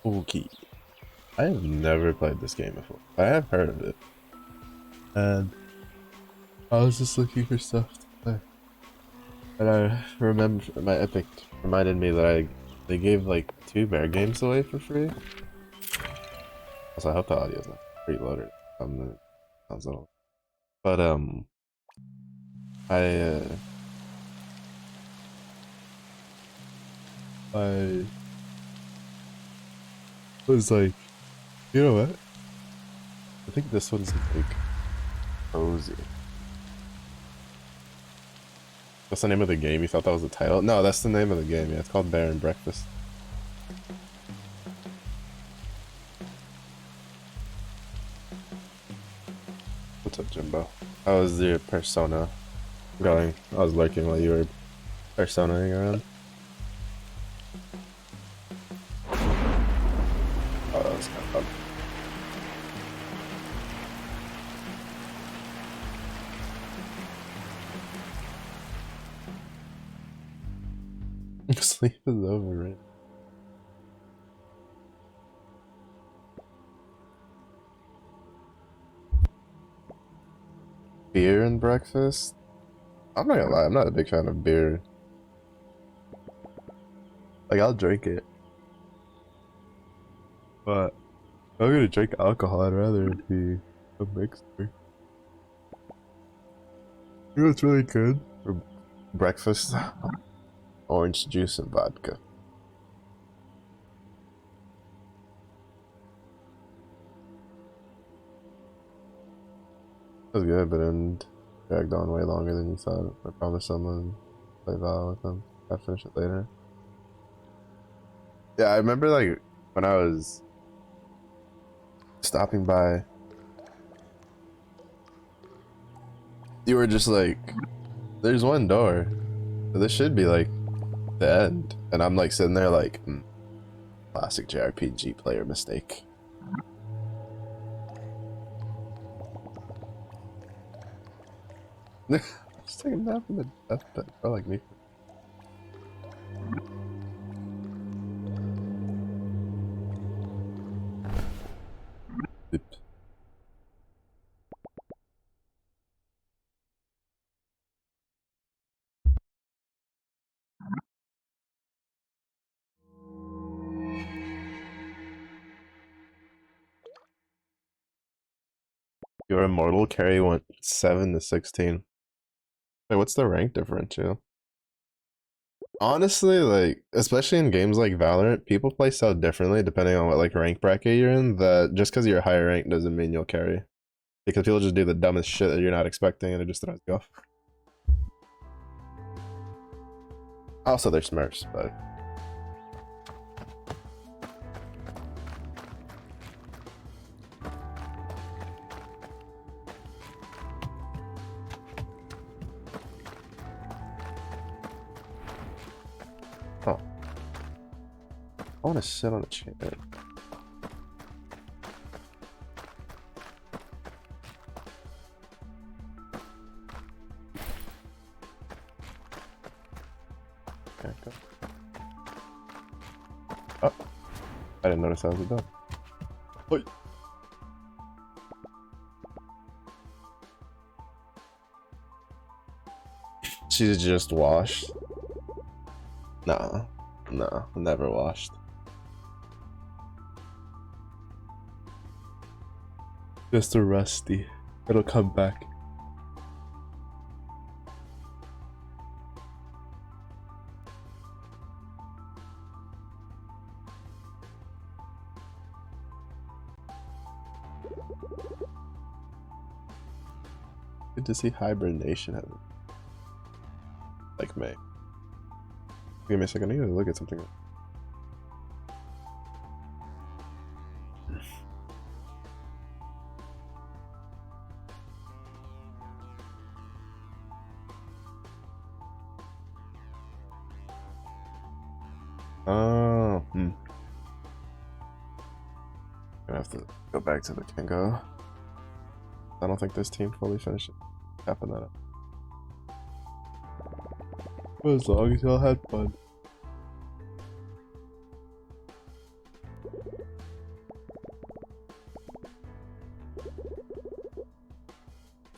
Okay. I have never played this game before. I have heard of it. And I was just looking for stuff to play. And I remember my Epic reminded me that they gave like 2 bear games away for free. Also, I hope the audio's not preloaded. Sounds a little. But I I was like, you know what? I think this one's like cozy. What's the name of the game? You thought that was the title? No, that's the name of the game. Yeah, it's called Bear and Breakfast. What's up, Jimbo? How was your persona going? I was lurking while you were personaing around. Oh, that was kind of fun. Sleep is overrated. Beer and breakfast? I'm not gonna lie, I'm not a big fan of beer. Like, I'll drink it. But if I'm gonna drink alcohol, I'd rather it be a mixer. You know what's really good for breakfast? Orange juice and vodka. It was good, but then dragged on way longer than you thought. I promised someone play Val with them. I'd finish it later. Yeah, I remember like when I was stopping by, you were just like, there's one door. This should be like the end. And I'm like sitting there like, classic JRPG player mistake. Just taking a nap in the deathbed, bro, like me. Oops. Your immortal carry went 7 to 16. Wait, what's the rank differential? Honestly, like, especially in games like Valorant, people play so differently depending on what like rank bracket you're in that just because you're higher rank doesn't mean you'll carry. Because people just do the dumbest shit that you're not expecting and it just throws you off. Also, they're Smurfs, but oh, I want to sit on a chair. Okay, go. Oh, I didn't notice that was a dog. Wait. She's just washed. No, no, never washed. Just a rusty. It'll come back. Good to see hibernation have like May. Give me a second, I need to look at something. Oh, Gonna have to go back to the Kango. I don't think this team fully finished it. Capping that up. Well, as long as y'all had fun.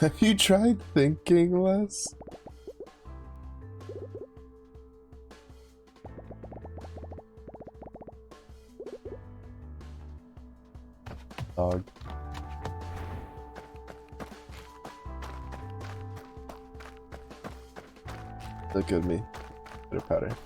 Have you tried thinking less? Dog. Look at me. Bitter powder.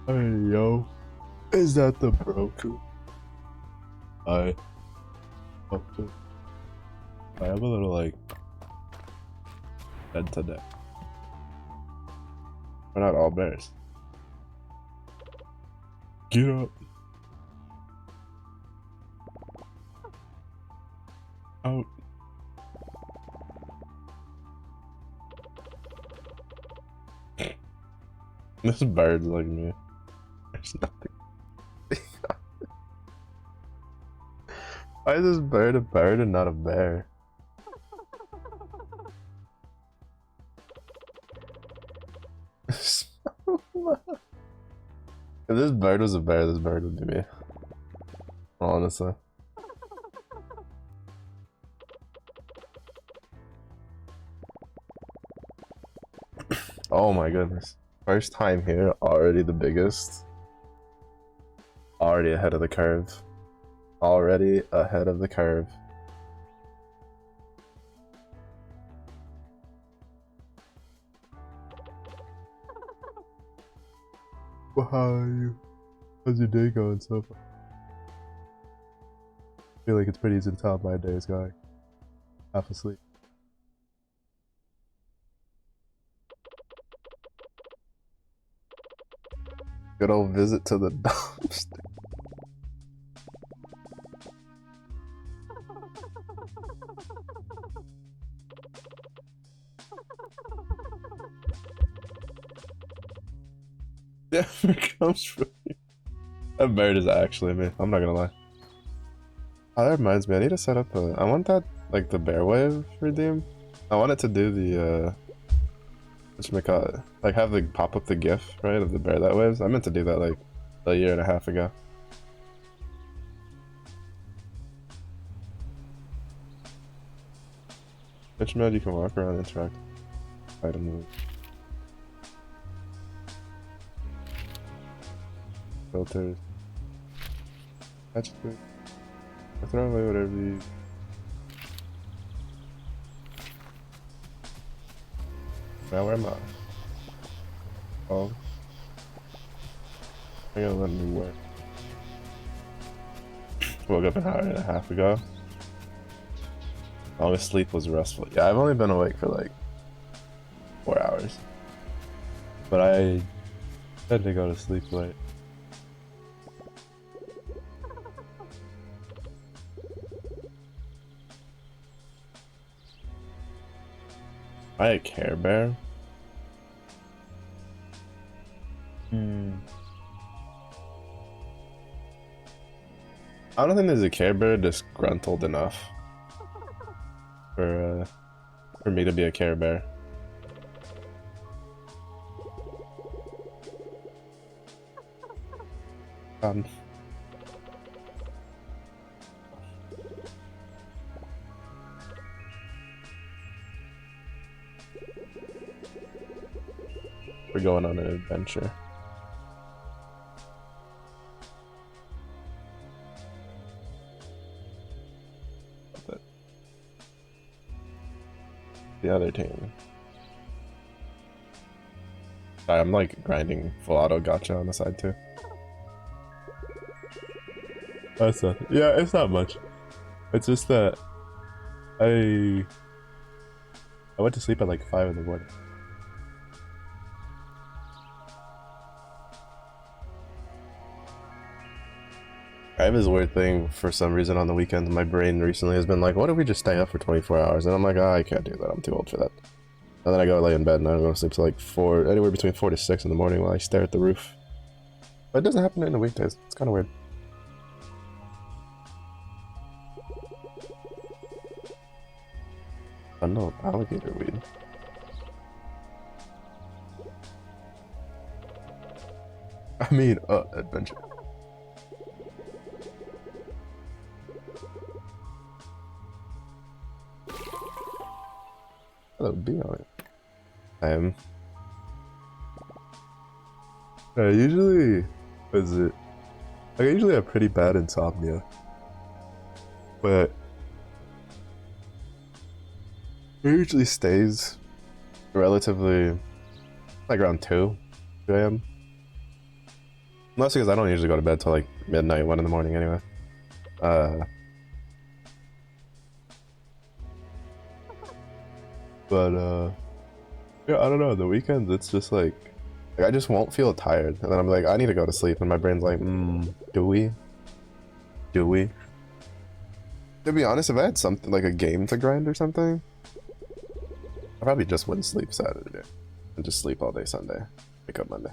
Hey yo, is that the broken? I have a little like bed today. We're not all bears. Get up. Out. This bird's like me. There's nothing. Why is this bird a bird and not a bear? If this bird was a bear, this bird would be me. Honestly. Oh my goodness. First time here, already the biggest. Already ahead of the curve. Already ahead of the curve. Well, how are you? How's your day going so far? I feel like it's pretty easy to tell my day is going. Half asleep. Good old visit to the dumpster. Never comes from you. That bird is actually me. I'm not gonna lie. Oh, that reminds me. I need to set up a. I want that like the bear wave redeem. I want it to do the whatchamacallit, like have the pop up the GIF right of the bear that waves. I meant to do that like a year and a half ago. Which mode you can walk around and interact. Item move. Filters. Actually, I throw away whatever you. Now where am I? Oh. I gotta let me work. Woke up an hour and a half ago. Longest sleep was restful. Yeah, I've only been awake for like 4 hours. But I had to go to sleep late. I a Care Bear? I don't think there's a Care Bear disgruntled enough for me to be a Care Bear. We're going on an adventure. The other team. Sorry, I'm like grinding full auto gacha on the side too. That's not. Yeah, it's not much. It's just that I went to sleep at like 5 in the morning. I have this weird thing for some reason on the weekends. My brain recently has been like, what if we just stay up for 24 hours? And I'm like, oh, I can't do that. I'm too old for that. And then I go lay in bed and I don't go to sleep till like 4, anywhere between 4 to 6 in the morning while I stare at the roof. But it doesn't happen in the weekdays. It's kind of weird. Bundle of alligator weed. I mean, adventure. Hello, be on it. I usually, what is it? Like, I usually have pretty bad insomnia, but it usually stays relatively like around 2 a.m. Mostly because I don't usually go to bed till like midnight, 1 in the morning anyway. But yeah, I don't know. The weekends, it's just like I just won't feel tired, and then I'm like, I need to go to sleep, and my brain's like, do we? Do we? To be honest, if I had something like a game to grind or something, I probably just wouldn't sleep Saturday and just sleep all day Sunday, wake up Monday.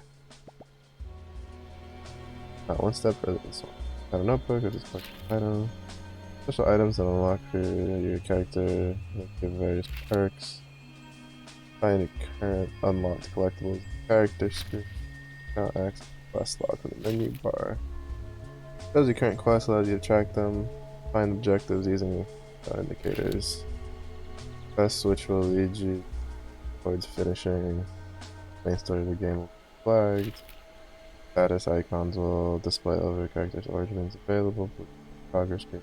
One step further than one. Have a notebook or just item. Special items that unlock your character, give various perks. Find a current unlocked collectibles, character screen, account access, quest log from the menu bar. Shows your current quest, allows you to track them, find objectives using indicators. Quest switch will lead you towards finishing. Main story of the game will be flagged. Status icons will display over characters' origins available. Progress screen.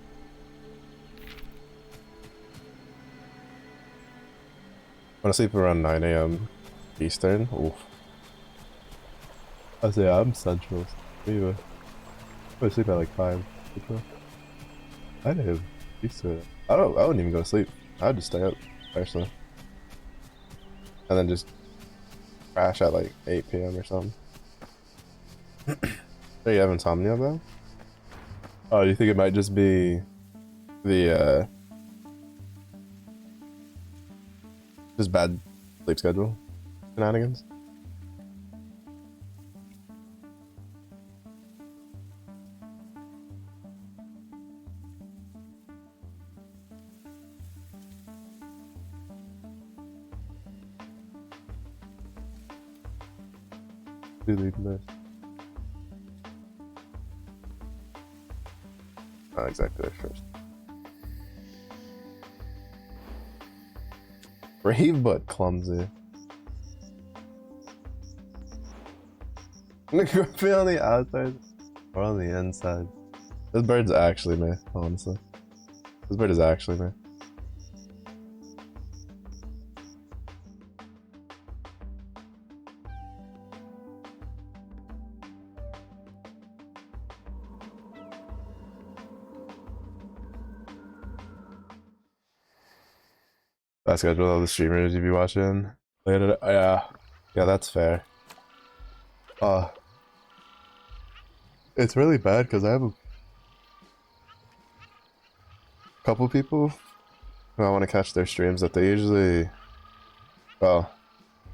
I want to sleep around 9 a.m. Eastern. Oof. I say I'm Central. Anyway, I'm gonna sleep at like 5. I am Eastern. I wouldn't even go to sleep. I'd just stay up, actually. And then just crash at like 8 p.m. or something. Do you have insomnia though? Oh, do you think it might just be the just bad sleep schedule shenanigans? Delete this. Not exactly at first. Brave but clumsy. Grumpy on the outside or on the inside. This bird's actually me, honestly. This bird is actually me. That schedule of the streamers you be watching later. Yeah, that's fair. It's really bad because I have a couple people who I want to catch their streams that they usually, well,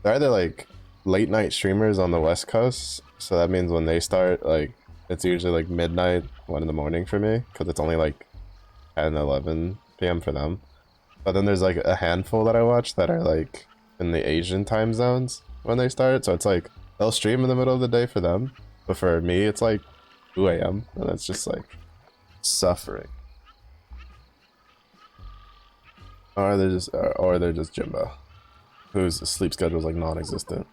they're either like late night streamers on the West Coast, so that means when they start, like, it's usually like midnight, 1 in the morning for me, because it's only like 10, 11 p.m. for them. But then there's like a handful that I watch that are like in the Asian time zones when they start, so it's like they'll stream in the middle of the day for them, but for me it's like 2 a.m. and it's just like suffering. Or they're just Jimbo, whose sleep schedule is like non-existent.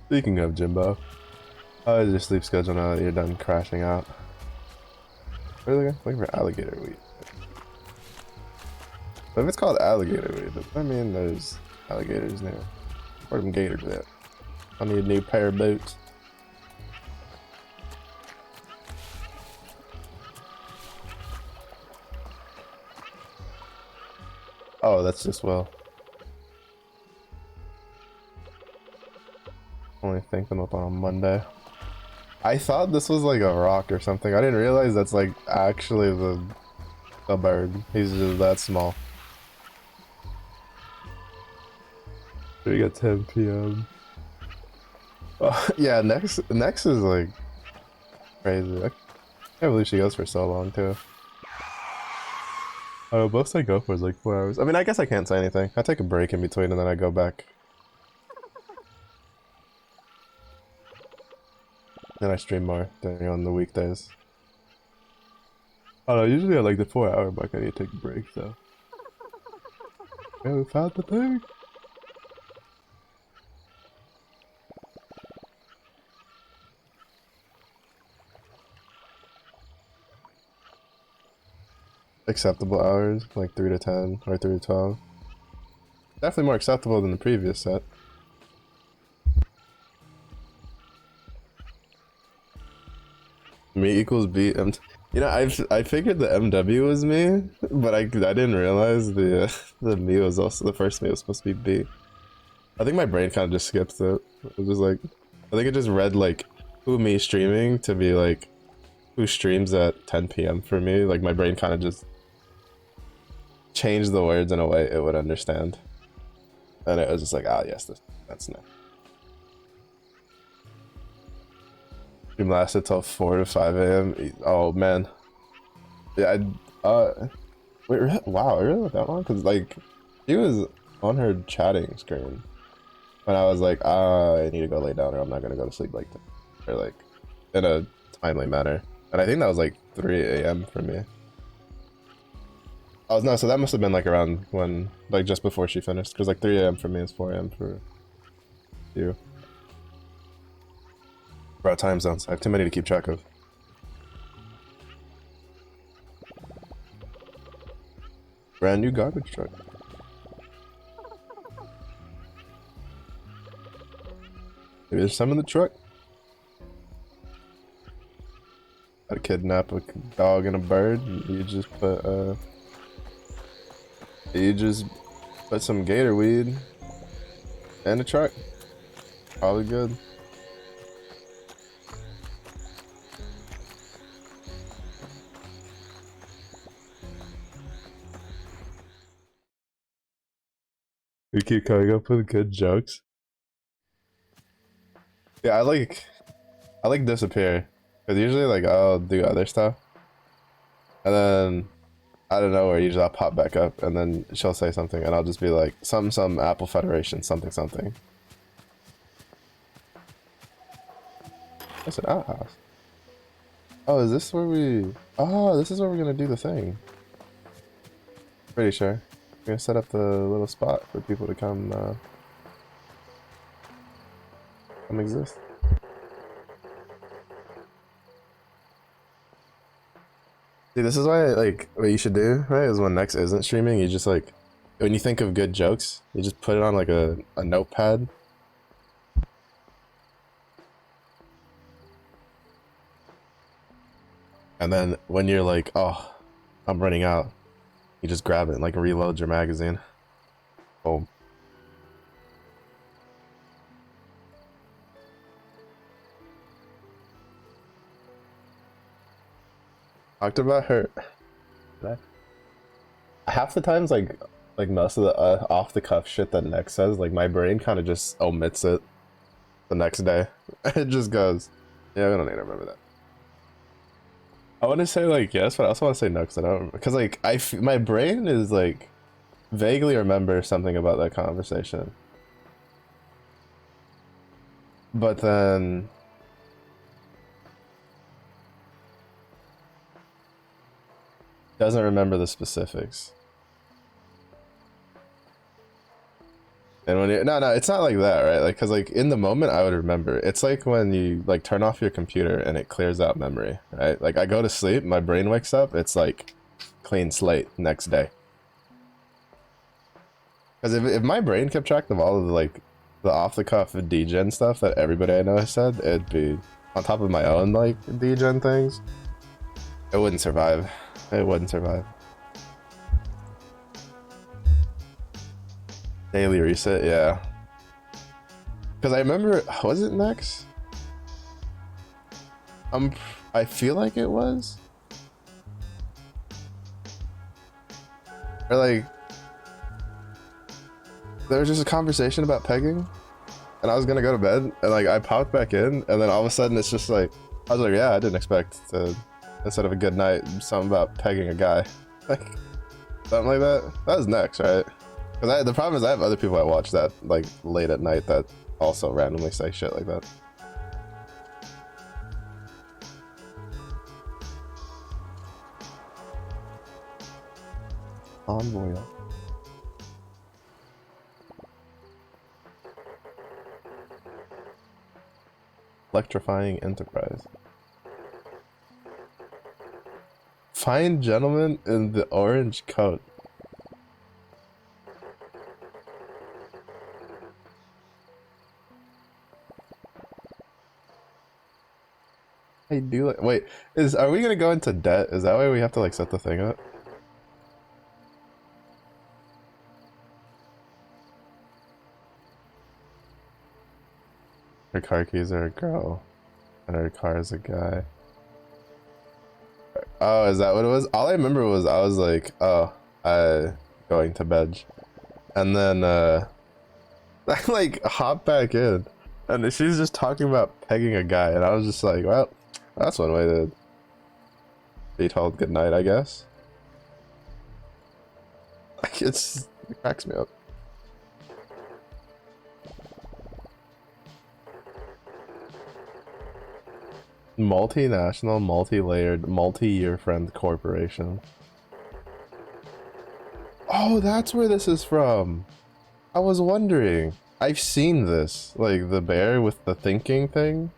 Speaking of Jimbo, how is your sleep schedule now that you're done crashing out? Where are they looking for alligator weed? But if it's called alligator weed, does that mean there's alligators near? Where them gators at? I need a new pair of boots. Oh, that's just well. Only think them up on a Monday. I thought this was like a rock or something. I didn't realize that's like actually the A bird. He's just that small. We got 10 p.m. Yeah, next is like crazy. I can't believe she goes for so long too. Oh, most I go for is like 4 hours. I mean, I guess I can't say anything. I take a break in between and then I go back. Then I stream more during on the weekdays. I don't know, usually at like the 4 hour mark I need to take a break, so. Yeah, we found the thing! Acceptable hours, like 3 to 10 or 3 to 12. Definitely more acceptable than the previous set. Me equals B. You know, I figured the MW was me, but I didn't realize the me was also the first me was supposed to be B. I think my brain kind of just skipped it. It was just like, I think it just read like who me streaming to be like who streams at 10 p.m. for me. Like my brain kind of just changed the words in a way it would understand, and it was just like, ah, yes, that's nice. Stream lasted till 4 to 5 a.m. Oh man, yeah. Wait, wow, it really went that long? Cause like, she was on her chatting screen when I was like, ah, I need to go lay down, or I'm not gonna go to sleep like that, or like in a timely manner. And I think that was like 3 a.m. for me. Oh no, so that must have been like around when, like just before she finished, because like 3 a.m. for me is 4 a.m. for you. Bro, time zones. I have too many to keep track of. Brand new garbage truck. Maybe there's some in the truck. I'd kidnap a dog and a bird. You just put some gator weed in the truck. Probably good. We keep coming up with good jokes. Yeah, I like disappear, because usually like I'll do other stuff, and then I don't know where usually I'll pop back up, and then she'll say something, and I'll just be like some Apple Federation something. That's an outhouse. Oh, is this where we? Oh, this is where we're gonna do the thing. Pretty sure. We're gonna set up the little spot for people to come exist. See, this is why, like, what you should do, right, is when Next isn't streaming, you just, like, when you think of good jokes, you just put it on, like, a notepad. And then when you're like, oh, I'm running out, you just grab it and, like, reload your magazine. Boom. Talked about her. Half the times, like most of the off the cuff shit that Next says, like my brain kind of just omits it the next day. It just goes, yeah, we don't need to remember that. I want to say like yes, but I also want to say no because I don't, because like my brain is like vaguely remember something about that conversation, but then doesn't remember the specifics. And when you no, it's not like that, right? Like, cause like in the moment I would remember. It's like when you like turn off your computer and it clears out memory, right? Like I go to sleep, my brain wakes up, it's like clean slate next day. Cause if my brain kept track of all of the like the off the cuff degen stuff that everybody I know has said, it'd be on top of my own like degen things. It wouldn't survive. It wouldn't survive. Daily reset, yeah. Because I remember, was it Next? I feel like it was. Or like, there was just a conversation about pegging, and I was gonna go to bed, and like I popped back in, and then all of a sudden it's just like, I was like, yeah, I didn't expect to, instead of a good night, something about pegging a guy. Like, something like that. That was next, right? Because the problem is I have other people I watch that like late at night that also randomly say shit like that. Envoy. Electrifying enterprise. Fine gentleman in the orange coat. I do like. Wait, are we gonna go into debt? Is that why we have to like set the thing up? Her car keys are a girl, and her car is a guy. Oh, is that what it was? All I remember was I was like, oh, going to bed, and then I like hop back in, and she's just talking about pegging a guy, and I was just like, well, that's one way to be told good night, I guess. Like it cracks me up. Multinational, multi-layered, multi-year friend corporation. Oh, that's where this is from. I was wondering. I've seen this, like the bear with the thinking thing.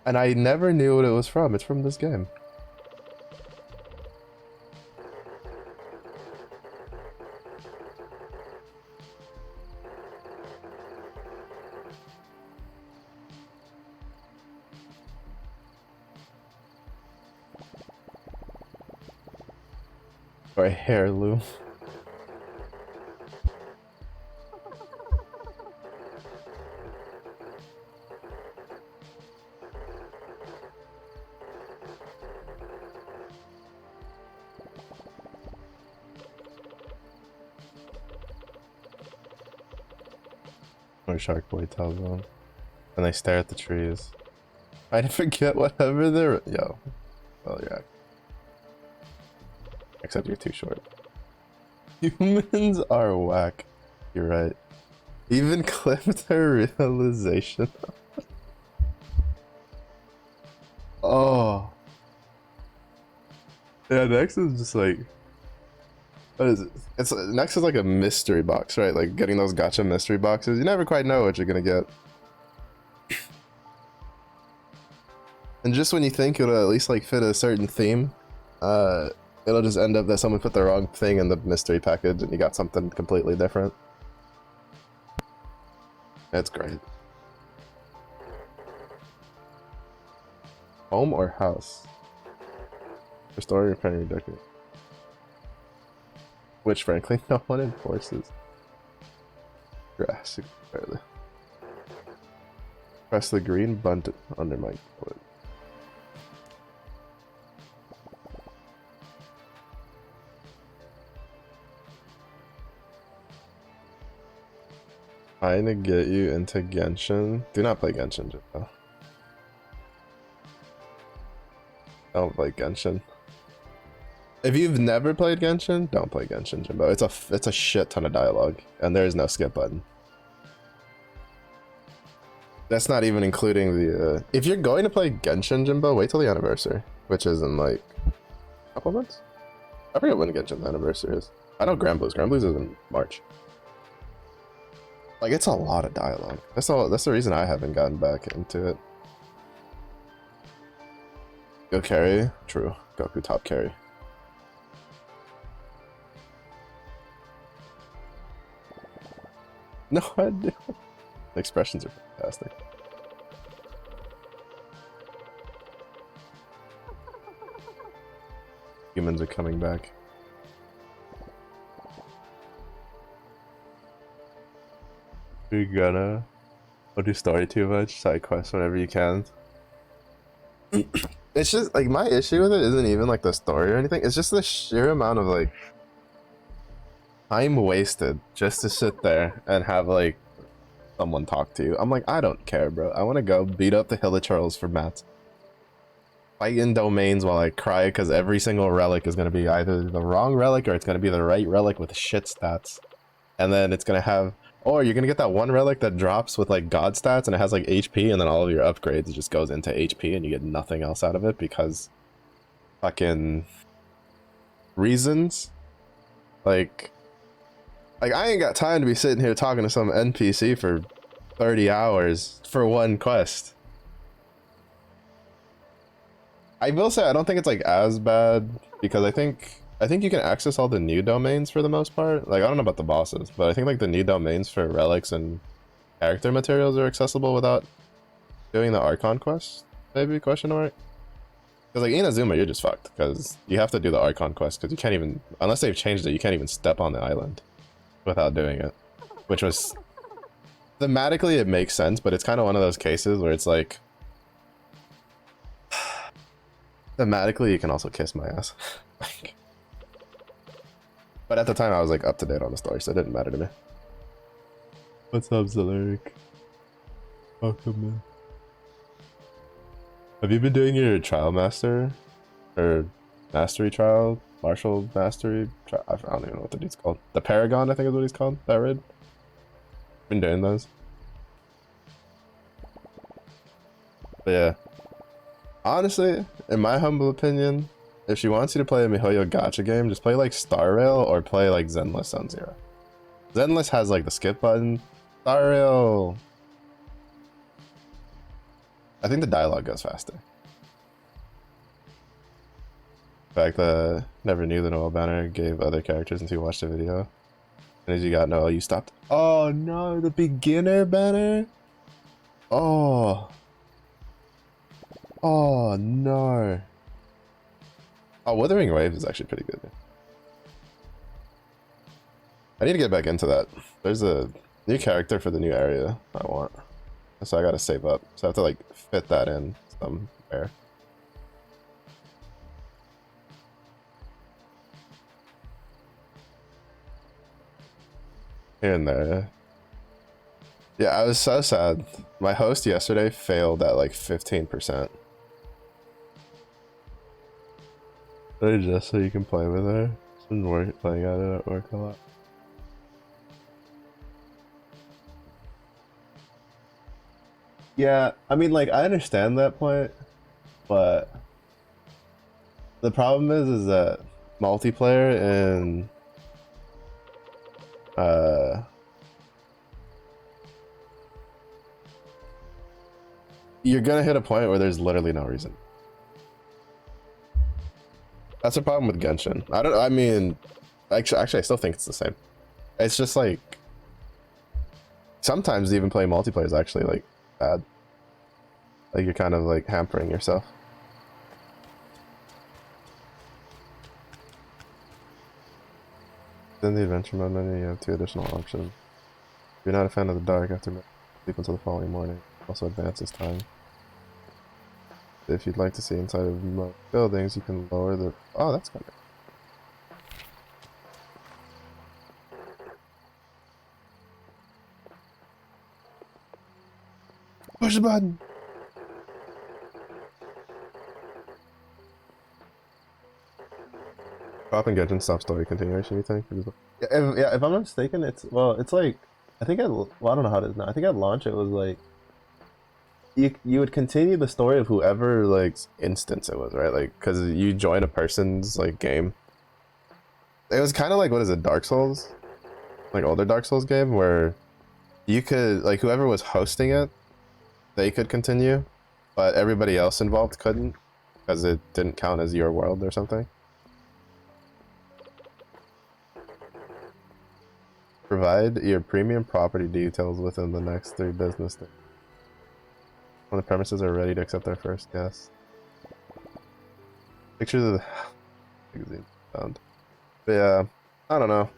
And I never knew what it was from. It's from this game. Or a heirloom. Or Shark Boy tells them. And they stare at the trees. I forget whatever they're. Yo. Well, yeah. Except you're too short. Humans are whack. You're right. Even clipped her realization. Oh. Yeah, next is just like. What is it? It's next is like a mystery box, right? Like getting those gacha mystery boxes. You never quite know what you're gonna get. And just when you think it'll at least like fit a certain theme, it'll just end up that someone put the wrong thing in the mystery package and you got something completely different. That's great. Home or house? Restore, repair, and redecorate. Which frankly no one enforces. Grass, barely. Press the green button under my foot. Trying to get you into Genshin. Do not play Genshin, Jimbo. Don't play Genshin. If you've never played Genshin, don't play Genshin, Jimbo. It's a shit ton of dialogue, and there is no skip button. That's not even including the. If you're going to play Genshin, Jimbo, wait till the anniversary, which is in like a couple months. I forget when Genshin's anniversary is. I know Granblue's. Granblue's is in March. Like it's a lot of dialogue. That's the reason I haven't gotten back into it. Go carry. True. Goku top carry. No, I do. The expressions are fantastic. Humans are coming back. You're gonna don't do story too much, side quests whenever you can. It's just like my issue with it isn't even like the story or anything, it's just the sheer amount of like time wasted just to sit there and have like someone talk to you. I'm like, I don't care, bro. I want to go beat up the Hilichurls for mats. Fight in domains while I cry because every single relic is going to be either the wrong relic or it's going to be the right relic with shit stats. And then it's going to have, or you're going to get that one relic that drops with like god stats and it has like HP, and then all of your upgrades just goes into HP and you get nothing else out of it because fucking reasons. Like I ain't got time to be sitting here talking to some NPC for 30 hours for one quest. I will say I don't think it's like as bad because I think you can access all the new domains for the most part. Like I don't know about the bosses, but I think like the new domains for relics and character materials are accessible without doing the Archon quest. Maybe question mark. Because like Inazuma, you're just fucked because you have to do the Archon quest because you can't even, unless they've changed it, you can't even step on the island without doing it, which was thematically it makes sense, but it's kind of one of those cases where it's like thematically you can also kiss my ass. But at the time I was like up to date on the story, so it didn't matter to me. What's up, Zaleric? Welcome, man. Have you been doing your trial master or mastery trial, martial mastery trial? I don't even know what the dude's called. The Paragon, I think is what he's called. That read. Been doing those. But yeah, honestly, in my humble opinion, if she wants you to play a MiHoYo gacha game, just play like Star Rail or play like Zenless on Zero. Zenless has like the skip button. Star Rail, I think the dialogue goes faster. In fact, never knew the Noel banner gave other characters until you watched the video. And as you got Noel, you stopped. Oh no, the beginner banner? Oh. Oh no. Oh, Withering Waves is actually pretty good. I need to get back into that. There's a new character for the new area I want. So I gotta save up. So I have to like fit that in somewhere. Here and there. Yeah, I was so sad. My host yesterday failed at like 15%. Just so you can play with her. It's been playing at it at work a lot. Yeah, I mean, like, I understand that point, but the problem is that multiplayer and you're gonna hit a point where there's literally no reason. That's the problem with Genshin. I mean, actually, I still think it's the same. It's just like sometimes even playing multiplayer is actually like bad. Like you're kind of like hampering yourself. In the adventure mode menu, you have 2 additional options. If you're not a fan of the dark, after sleep until the following morning. Also advances time. If you'd like to see inside of most buildings, you can lower the... Oh, that's kind of... Push the button! Drop and Genshin stop story continuation, you think? Yeah, if I'm not mistaken, it's... Well, it's like... I think well, I don't know how it is now. I think at launch it was like... You would continue the story of whoever like instance it was, right? Like because you join a person's like game. It was kind of like, what is it, Dark Souls, like older Dark Souls game where you could like whoever was hosting it, they could continue, but everybody else involved couldn't because it didn't count as your world or something. Provide your premium property details within the next 3 business days. When the premises are ready to accept their first guest. Pictures of the magazine found. But yeah, I don't know.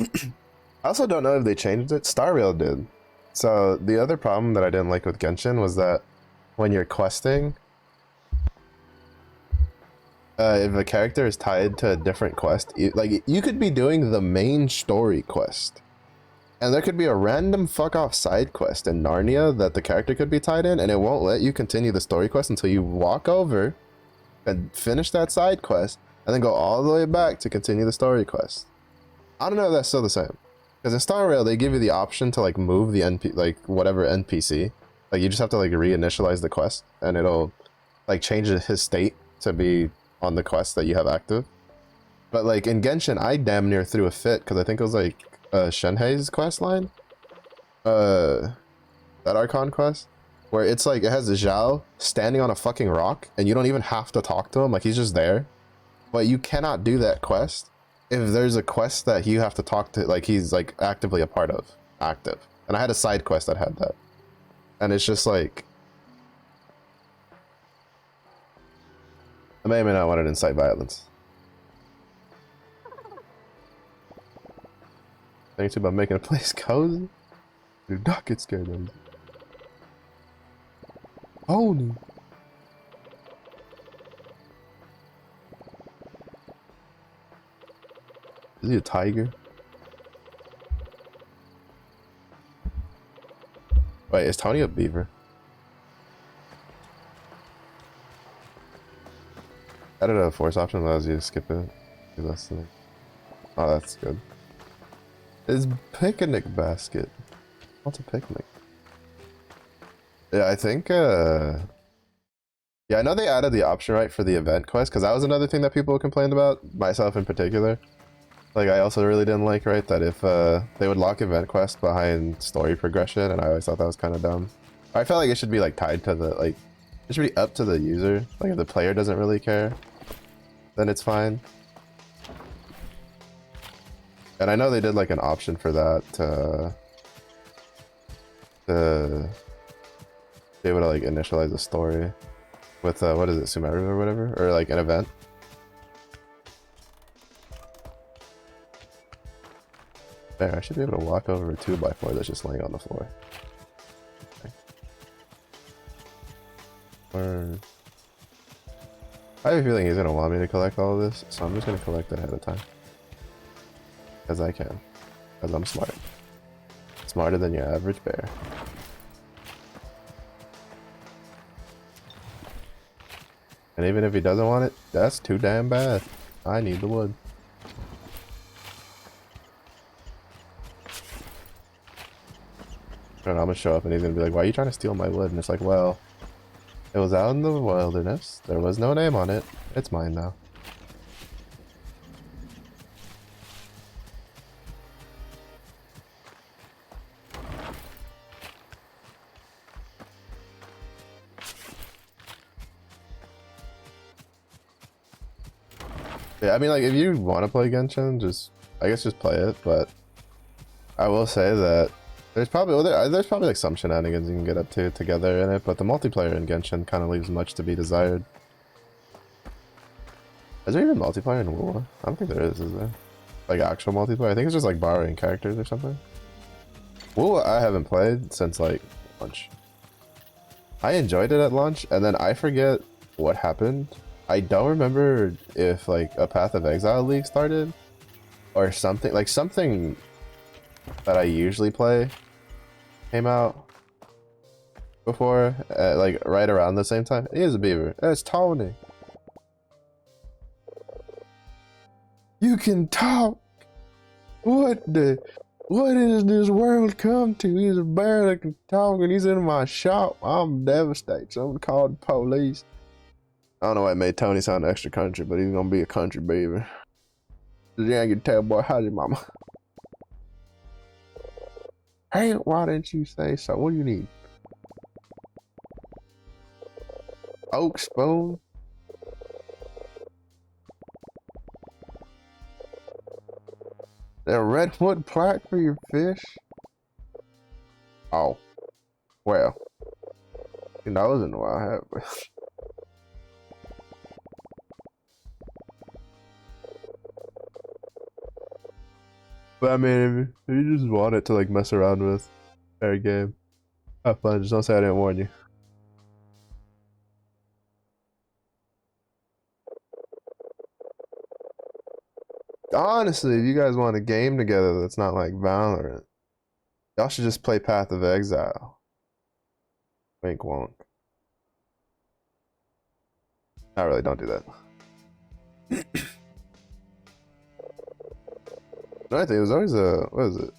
I also don't know if they changed it. Star Rail did. So the other problem that I didn't like with Genshin was that when you're questing, if a character is tied to a different quest, like you could be doing the main story quest, and there could be a random fuck off side quest in Narnia that the character could be tied in, and it won't let you continue the story quest until you walk over and finish that side quest, and then go all the way back to continue the story quest. I don't know if that's still the same, because in Star Rail they give you the option to like move the like whatever NPC. Like you just have to like reinitialize the quest, and it'll like change his state to be on the quest that you have active. But like in Genshin, I damn near threw a fit because I think it was like Shenhei's quest line, that Archon quest, where it's like it has Zhao standing on a fucking rock and you don't even have to talk to him, like he's just there. But you cannot do that quest if there's a quest that you have to talk to, like he's like actively a part of, active. And I had a side quest that had that, and it's just like I may or may not want to incite violence. Think too about making a place cozy. Do not get scared of it. Pony. Is he a tiger? Wait, is Tony a beaver? Added a force option allows you to skip it. Do less than. Oh, that's good. Is picnic basket. What's a picnic? Yeah, I think yeah, I know they added the option right for the event quest, because that was another thing that people complained about, myself in particular. Like I also really didn't like, right, that if they would lock event quest behind story progression, and I always thought that was kind of dumb. I felt like it should be like tied to the, like, it should be up to the user. Like if the player doesn't really care, then it's fine. And I know they did like an option for that to be able to like initialize a story with what is it, Sumeru or whatever, or like an event. There, I should be able to walk over a 2x4 that's just laying on the floor. Okay. I have a feeling he's gonna want me to collect all of this, so I'm just gonna collect it ahead of time. As I can. Because I'm smart. Smarter than your average bear. And even if he doesn't want it, that's too damn bad. I need the wood. And I'm gonna show up and he's gonna be like, why are you trying to steal my wood? And it's like, well, it was out in the wilderness. There was no name on it. It's mine now. Yeah, I mean, like, if you want to play Genshin, I guess just play it, but I will say that there's probably like some shenanigans you can get up to together in it, but the multiplayer in Genshin kind of leaves much to be desired. Is there even multiplayer in WoW? I don't think there is there? Like actual multiplayer? I think it's just like borrowing characters or something. WoW I haven't played since like launch. I enjoyed it at launch, and then I forget what happened. I don't remember if like a Path of Exile League started or something, like something that I usually play came out before, like right around the same time. He is a beaver. It's Tony. You can talk. What is this world come to? He's a bear that can talk and he's in my shop. I'm devastated. Someone called the police. I don't know why it made Tony sound extra country, but he's gonna be a country beaver. You ain't gonna tell boy, how's your mama? Hey, why didn't you say so? What do you need? Oak spoon? A redwood plaque for your fish? Oh. Well. He knows in what I have. But I mean, if you just want it to like mess around with, fair game. Have fun, just don't say I didn't warn you. honestly, if you guys want a game together that's not like Valorant, y'all should just play Path of Exile. Wink wonk. Not really, don't do that. No, I think it was always a, what is it?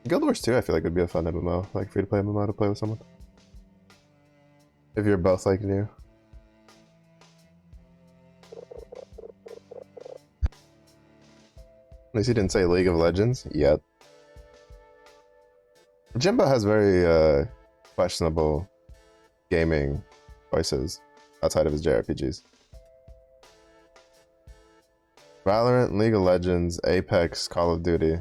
Guild Wars 2, I feel like would be a fun MMO, like free to play MMO to play with someone. If you're both like new. At least he didn't say League of Legends yet. Jimbo has very questionable gaming choices outside of his JRPGs. Valorant, League of Legends, Apex, Call of Duty.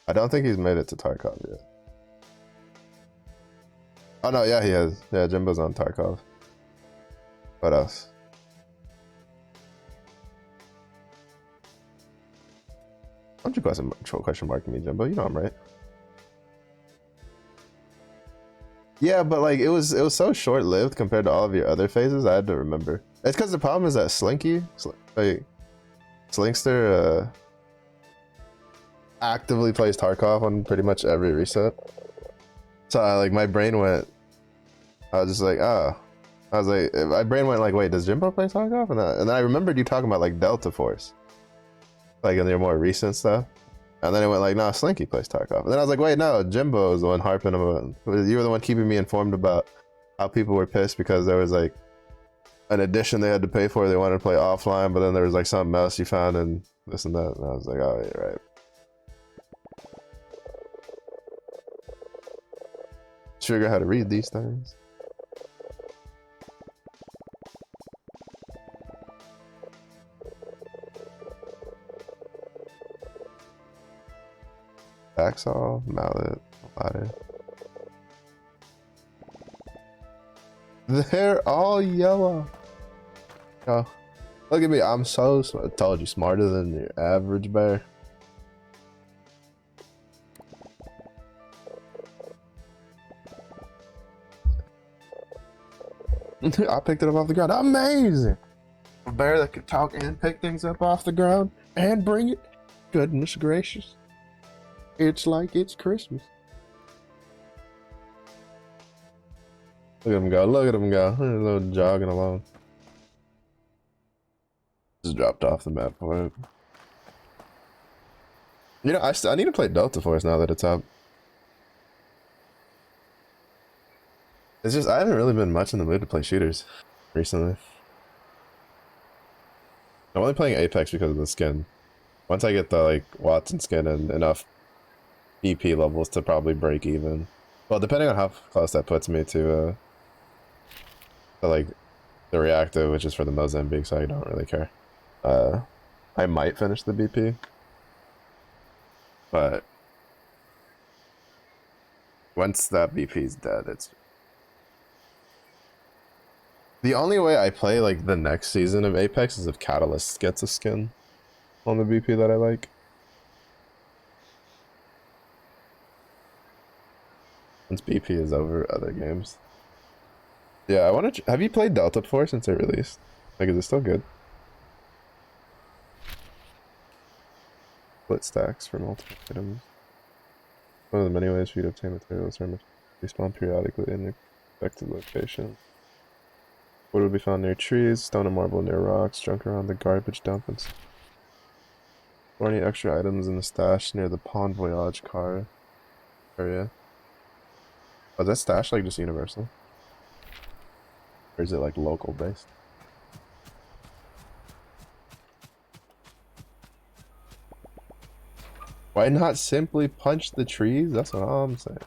I don't think he's made it to Tarkov yet. Oh no, yeah, he has. Yeah, Jimbo's on Tarkov. What else? Don't you question mark me, Jimbo? You know I'm right. Yeah, but like it was so short lived compared to all of your other phases. I had to remember. It's because the problem is that Slinky, like Slinkster, actively plays Tarkov on pretty much every reset. So like my brain went. I was just like, oh. I was like, my brain went like, wait, does Jimbo play Tarkov? And then I remembered you talking about like Delta Force, like in your more recent stuff. And then it went like, no, Slinky plays Tarkov. And then I was like, wait, no, Jimbo is the one harping about. You were the one keeping me informed about how people were pissed because there was like an edition they had to pay for. They wanted to play offline, but then there was like something else you found and this and that. And I was like, oh, yeah, right. Just figure out how to read these things. Hacksaw, mallet, ladder. They're all yellow. Oh, look at me. I'm so smart. I told you, smarter than your average bear. I picked it up off the ground. Amazing. A bear that could talk and pick things up off the ground and bring it. Goodness gracious. It's like it's Christmas. Look at him go. Look at him go. A little jogging along. Just dropped off the map for it. You know, I need to play Delta Force now that it's up. It's just, I haven't really been much in the mood to play shooters recently. I'm only playing Apex because of the skin. Once I get the, like, Watson skin and enough EP levels to probably break even. Well, depending on how close that puts me to like, the reactive, which is for the Mozambique, so I don't really care. I might finish the BP. But once that BP is dead, it's... The only way I play, like, the next season of Apex is if Catalyst gets a skin on the BP that I like. Once BP is over, other games. Yeah, I want to... Have you played Delta before since it released? Like, is it still good? Split stacks for multiple items. One of the many ways for you to obtain materials are respawn periodically in the expected location. Wood will be found near trees, stone and marble near rocks, junk around the garbage dump, and or any extra items in the stash near the Pond Voyage car area. Oh, is that stash like just universal? Or is it like local based? Why not simply punch the trees? That's what I'm saying.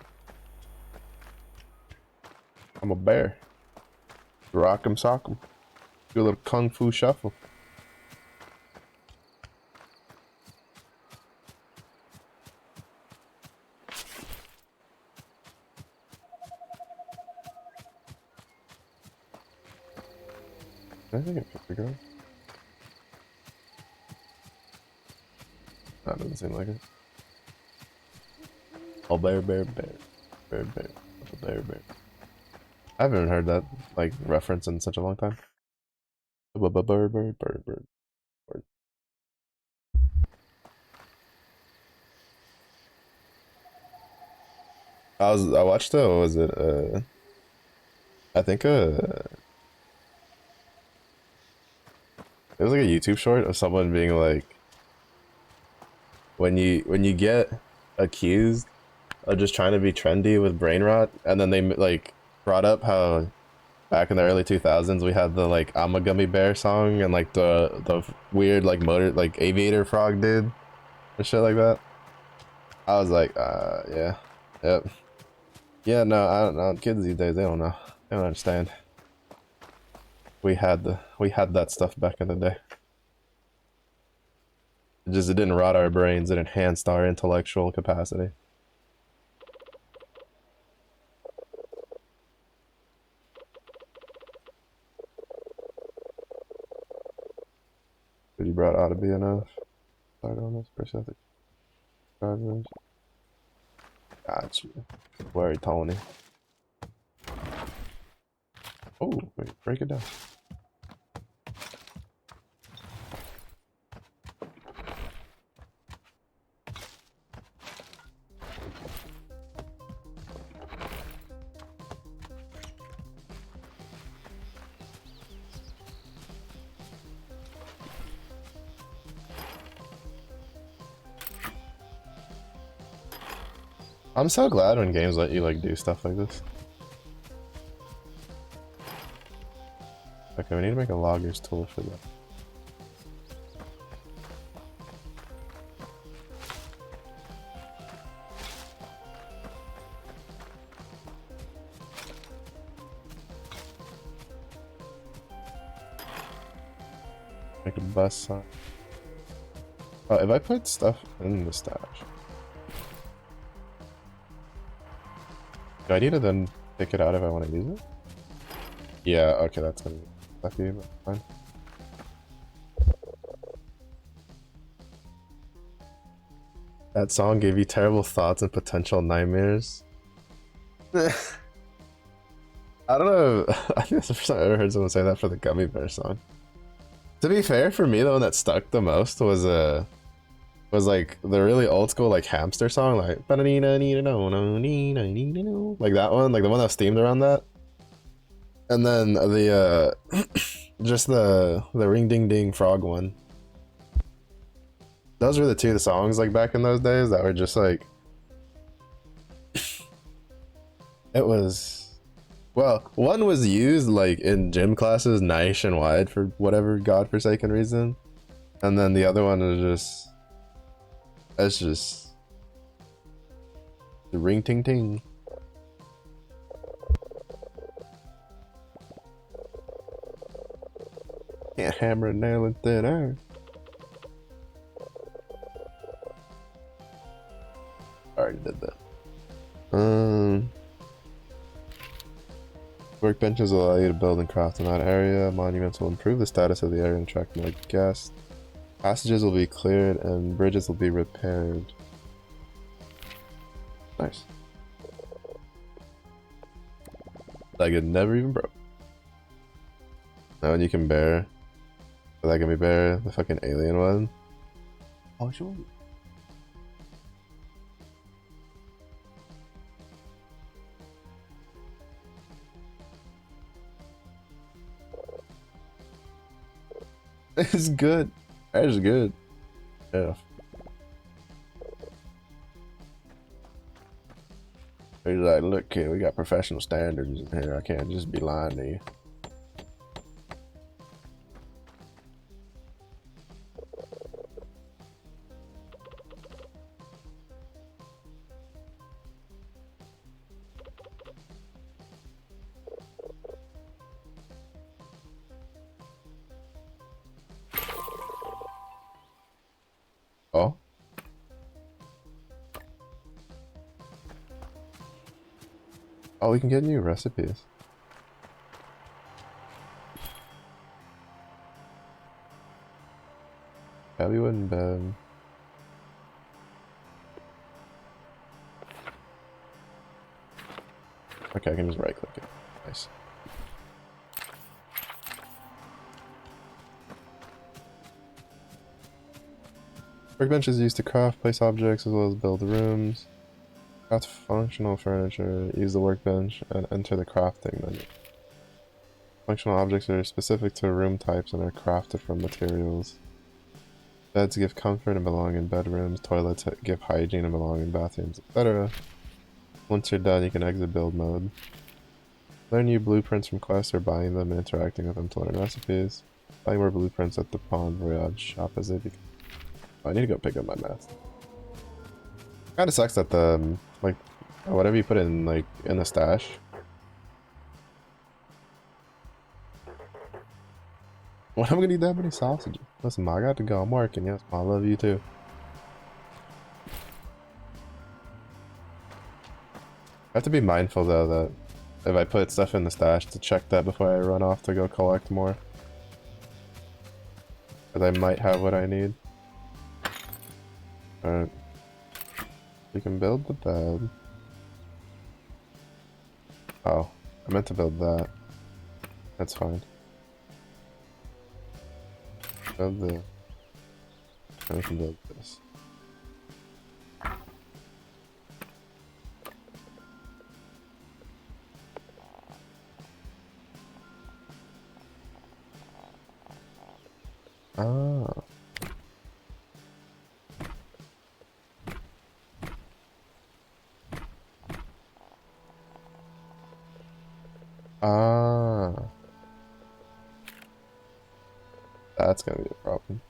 I'm a bear. Rock 'em, sock 'em. Do a little kung fu shuffle. I think it picked the girl. That doesn't seem like it. Oh, bear, bear, bear. Bear, bear. Bear, bear. I haven't heard that like reference in such a long time. Bird, bird, bird, bird, bird. I watched what was it I think it was like a YouTube short of someone being like when you get accused of just trying to be trendy with brain rot, and then they like brought up how back in the early 2000s we had the like I'm a gummy bear song and like the weird like motor like aviator frog dude and shit like that. I was like yeah, yep, yeah, no, I don't know, kids these days, they don't know, they don't understand. We had that stuff back in the day. It didn't rot our brains, it enhanced our intellectual capacity. But you brought ought to be enough. Start on this percentage. Got you. Worry, Tony. Oh, wait, break it down. I'm so glad when games let you like do stuff like this. Okay, we need to make a logger's tool for that. Make a bus sign. Oh, if I put stuff in the stash, do I need to then pick it out if I want to use it? Yeah, okay, that's gonna be lucky, but fine. That song gave you terrible thoughts and potential nightmares. I don't know. I think that's the first time I ever heard someone say that for the Gummy Bear song. To be fair, for me, the one that stuck the most was like the really old school like hamster song, like like that one, like the one that was themed around that. And then the just the ring ding ding frog one. Those were the two songs like back in those days that were just like it was, well, one was used like in gym classes nationwide for whatever godforsaken reason. And then the other one was just it's just the ring ting ting. Can't hammer a nail in thin air. Already did that. Workbenches will allow you to build and craft in that area. Monuments will improve the status of the area and attract more guests. Passages will be cleared and bridges will be repaired. Nice. Like it never even broke. Now you can bear. That can be bear, the fucking alien one. Oh sure. It's good. It's good. Yeah. He's like, look kid, we got professional standards in here. I can't just be lying to you. Oh. Oh, we can get new recipes. Abby wouldn't bed. Okay, I can just right click it. Nice. Workbench is used to craft, place objects, as well as build rooms. Craft functional furniture, use the workbench, and enter the crafting menu. Functional objects are specific to room types and are crafted from materials. Beds give comfort and belong in bedrooms. Toilets give hygiene and belong in bathrooms, etc. Once you're done, you can exit build mode. Learn new blueprints from quests or buying them and interacting with them to learn recipes. Buying more blueprints at the Pond Voyage shop as they become... Oh, I need to go pick up my math. Kinda sucks that the, like, whatever you put in, like, in the stash. When am I gonna eat that many sausages? Listen, Ma, I got to go. I'm working. Yes, Ma, I love you too. I have to be mindful, though, that if I put stuff in the stash, to check that before I run off to go collect more. Because I might have what I need. Alright. We can build the bed. Oh, I meant to build that. That's fine. Build the... And we can build this. Ah. Ah. That's gonna be a problem.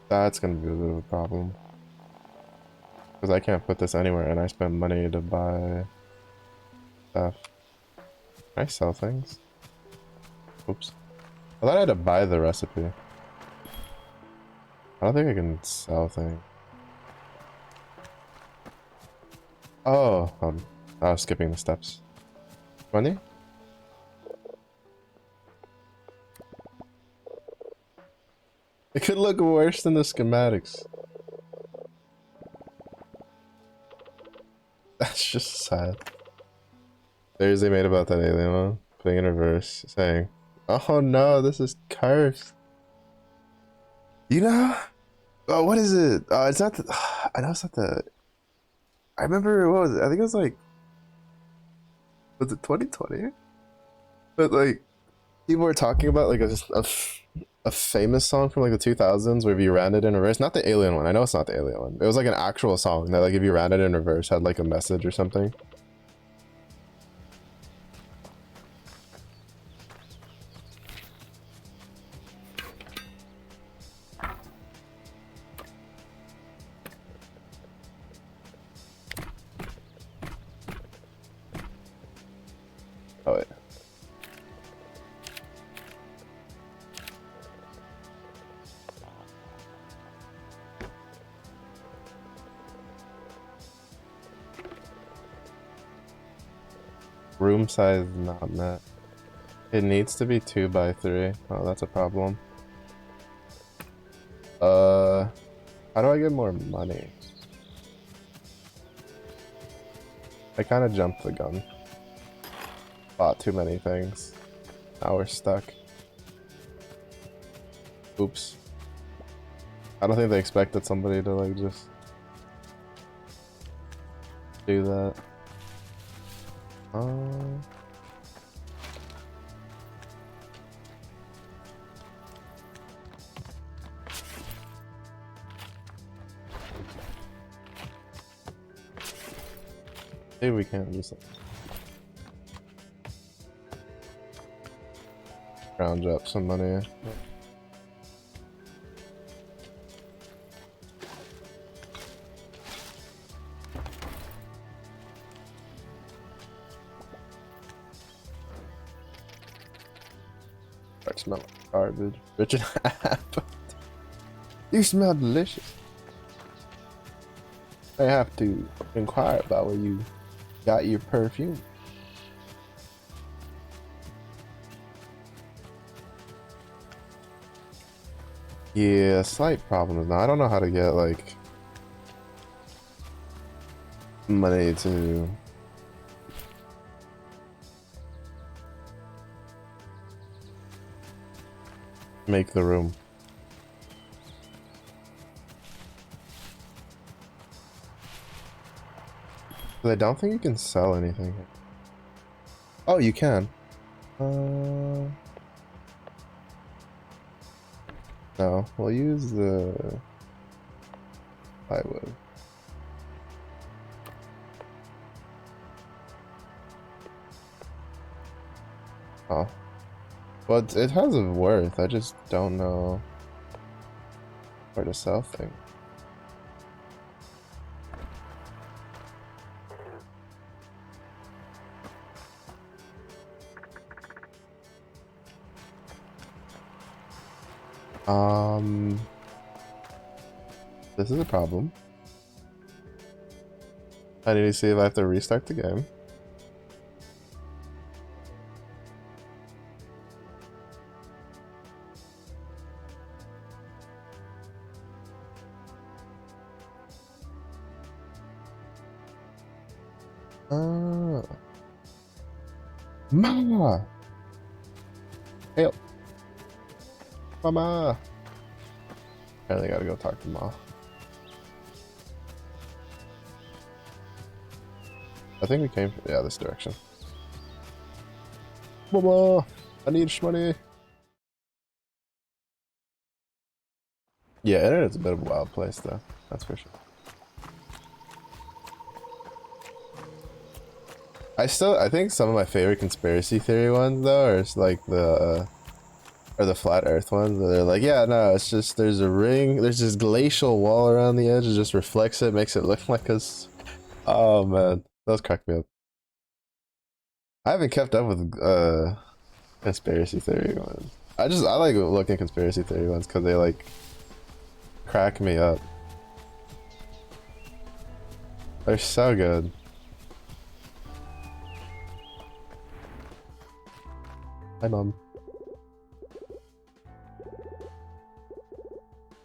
That's gonna be a bit of a problem. Because I can't put this anywhere and I spend money to buy stuff. Can I sell things? Oops. I thought I had to buy the recipe. I don't think I can sell things. Oh, I was skipping the steps. 20? It could look worse than the schematics. That's just sad. There's they made about that alien one, putting in reverse, saying, "Oh no, this is cursed." You know? Oh, what is it? It's not the. I know it's not the. I remember what was it? I think it was like. Was it 2020? But like, people were talking about like a famous song from like the 2000s where if you ran it in reverse, not the alien one. I know it's not the alien one. It was like an actual song that like if you ran it in reverse had like a message or something. Oh wait. Room size not met. It needs to be 2 by 3. Oh, that's a problem. How do I get more money? I kind of jumped the gun. Bought too many things. Now we're stuck. Oops. I don't think they expected somebody to like just do that. Maybe we can't do something. Round up some money. I smell like garbage. Richard, you smell delicious. I have to inquire about where you got your perfume. Yeah, slight problem. Now I don't know how to get like money to make the room. But I don't think you can sell anything here. Oh, you can. No, we'll use the plywood. Oh. Well, it has a worth. I just don't know where to sell things. This is a problem. I need to see if I have to restart the game. Mama! Help! Mama! Apparently gotta go talk to Ma. I think we came from, yeah, this direction. Mama! I need money! Yeah, internet's a bit of a wild place though, that's for sure. I think some of my favorite conspiracy theory ones though are like the flat Earth ones. Where they're like, yeah, no, it's just there's a ring, there's this glacial wall around the edge. It just reflects it, makes it look like us. Oh man, those crack me up. I haven't kept up with conspiracy theory ones. I like looking at conspiracy theory ones because they like crack me up. They're so good. Hi, Mom.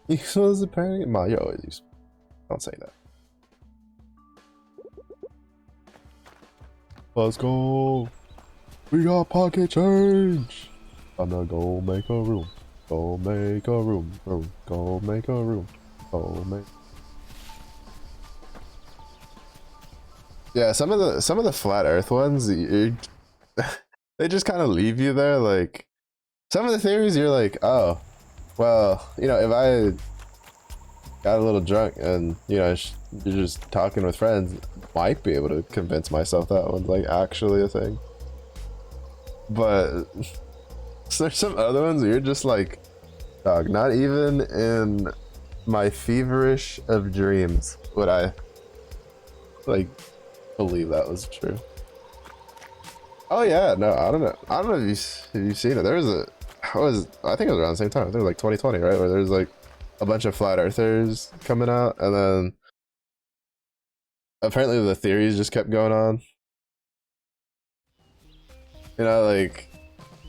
You was apparently Ma, you always use. Don't say that. Let's go. We got pocket change. I'm gonna go make a room. Go make a room. Go make a room. Go make. Yeah, some of the flat Earth ones, they just kind of leave you there. Like some of the theories, you're like, oh, well, you know, if I got a little drunk and you know you're just talking with friends, might be able to convince myself that one's like actually a thing. But there's some other ones where you're just like, dog, not even in my feverish of dreams would I like believe that was true. Oh yeah, no, I don't know if you've seen it. There was I think it was around the same time. I think it was like 2020, right? Where there's like a bunch of flat earthers coming out, and then apparently the theories just kept going on. You know, like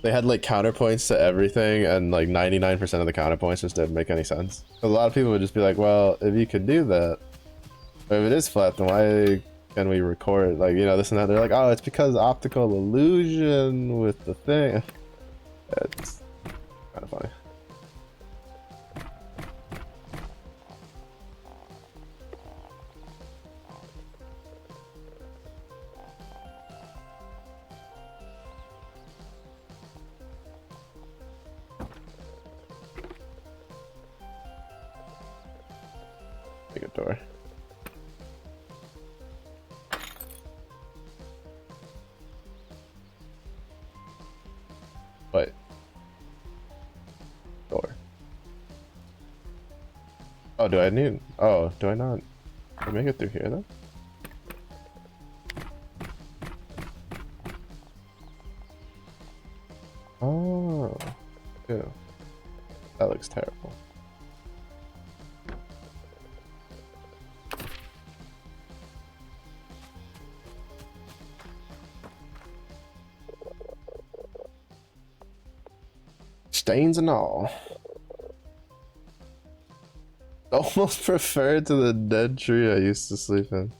they had like counterpoints to everything, and like 99% of the counterpoints just didn't make any sense. A lot of people would just be like, well, if you could do that, or if it is flat, then why can we record, like, you know, this and that? They're like, oh, it's because optical illusion with the thing. It's kind of funny. Make a door. Wait. Door. Oh, do I need? Oh, do I not? Can I make it through here then? Oh, yeah. That looks terrible. Stains and all. Almost preferred to the dead tree I used to sleep in.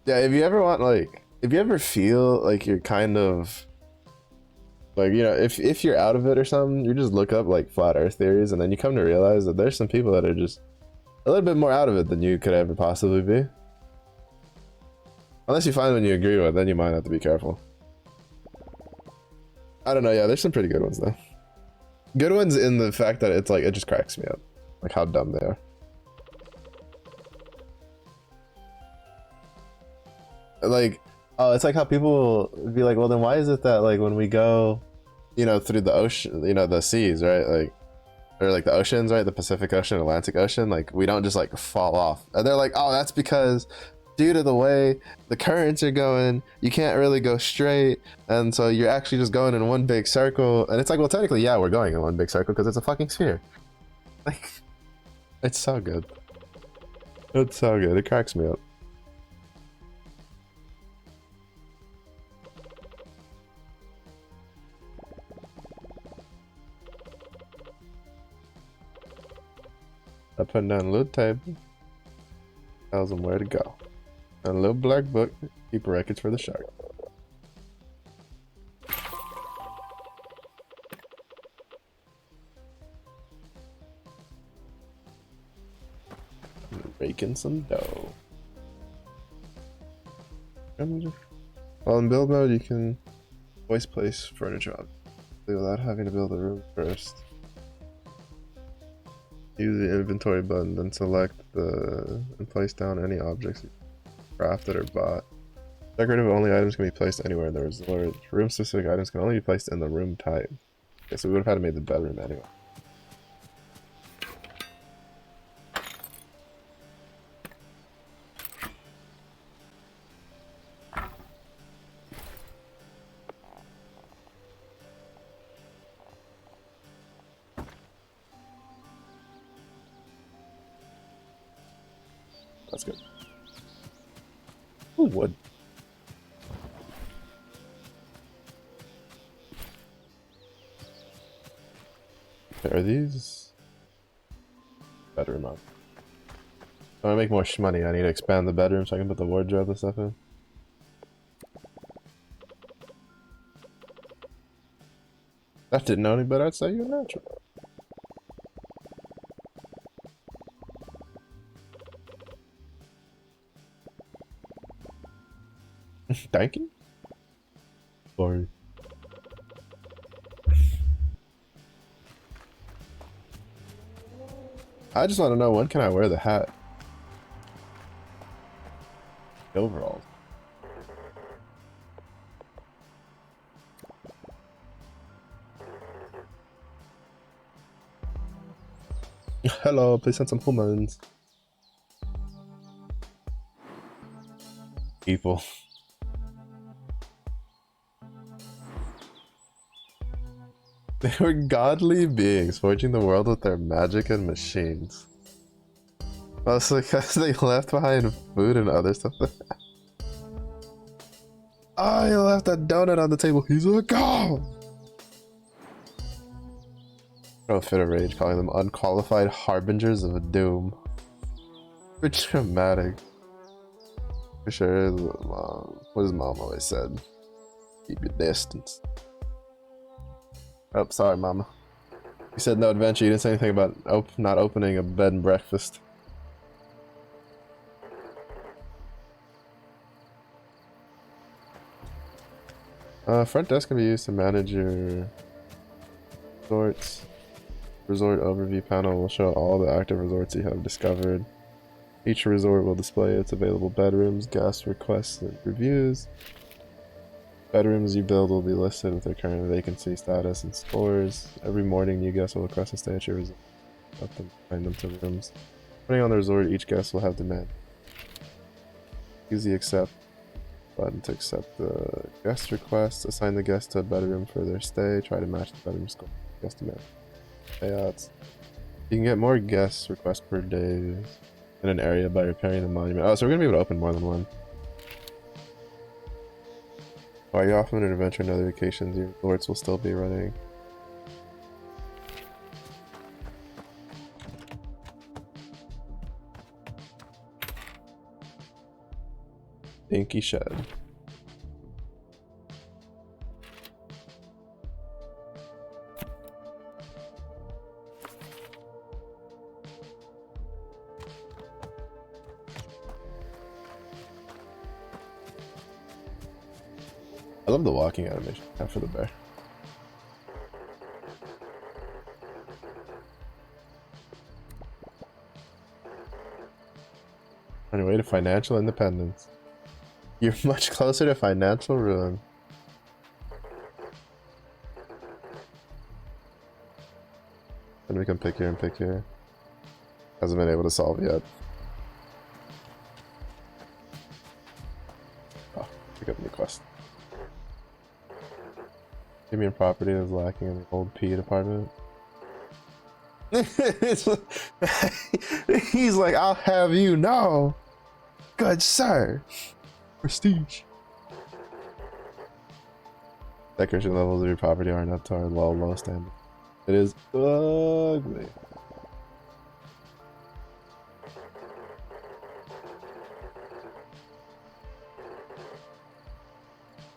Yeah, if you ever want, like, if you ever feel like you're kind of, like, you know, if you're out of it or something, you just look up, like, flat earth theories, and then you come to realize that there's some people that are just a little bit more out of it than you could ever possibly be. Unless you find one you agree with, then you might have to be careful. I don't know, yeah, there's some pretty good ones, though. Good ones in the fact that it's like, it just cracks me up. Like, how dumb they are. Like, oh, it's like how people be like, well, then why is it that, like, when we go, you know, through the ocean, you know, the seas, right? Like, or like the oceans, right? The Pacific Ocean, Atlantic Ocean, like, we don't just like fall off. And they're like, oh, that's because due to the way the currents are going, you can't really go straight. And so you're actually just going in one big circle. And it's like, well, technically, yeah, we're going in one big circle because it's a fucking sphere. Like, it's so good. It's so good. It cracks me up. I put down a little table, tells them where to go. And a little black book, keep records for the shark. Raking some dough. Well, in build mode, you can voice place furniture without having to build a room first. Use the inventory button, then select and place down any objects you crafted or bought. Decorative only items can be placed anywhere in the resort. Room specific items can only be placed in the room type. Okay, so we would have had to make the bedroom anyway. That's good. Ooh, wood. Okay, are these bedroom up? I want to make more money. I need to expand the bedroom so I can put the wardrobe and stuff in. That didn't know any better. I'd say you're natural. Thank you. Sorry. I just want to know, when can I wear the hat? The overalls. Hello, please send some humans. People. They were godly beings forging the world with their magic and machines. Mostly because they left behind food and other stuff. Oh, he left that donut on the table. He's a god! Oh, fit of rage, calling them unqualified harbingers of doom. Pretty dramatic. For sure, what his mom always said. Keep your distance. Oh, sorry, mama. You said no adventure, you didn't say anything about not opening a bed and breakfast. Front desk can be used to manage your resorts. Resort overview panel will show all the active resorts you have discovered. Each resort will display its available bedrooms, guest requests, and reviews. Bedrooms you build will be listed with their current vacancy status and scores. Every morning, new guests will request to stay at your resort. Let them find them to rooms. Depending on the resort, each guest will have demand. Use the accept button to accept the guest request. Assign the guest to a bedroom for their stay. Try to match the bedroom score. Guest demand. Payouts. You can get more guest requests per day in an area by repairing the monument. Oh, so we're gonna be able to open more than one. While you're off on an adventure and other vacations, your resorts will still be running. Inky shed. I love the walking animation for the bear. On your way to financial independence. You're much closer to financial ruin. Then we can pick here and pick here. Hasn't been able to solve yet. Oh, pick up new quest. Give me a property that's lacking in the old P department. He's like, I'll have you know. Good sir. Prestige. Decoration levels of your property aren't up to our low standard. It is ugly.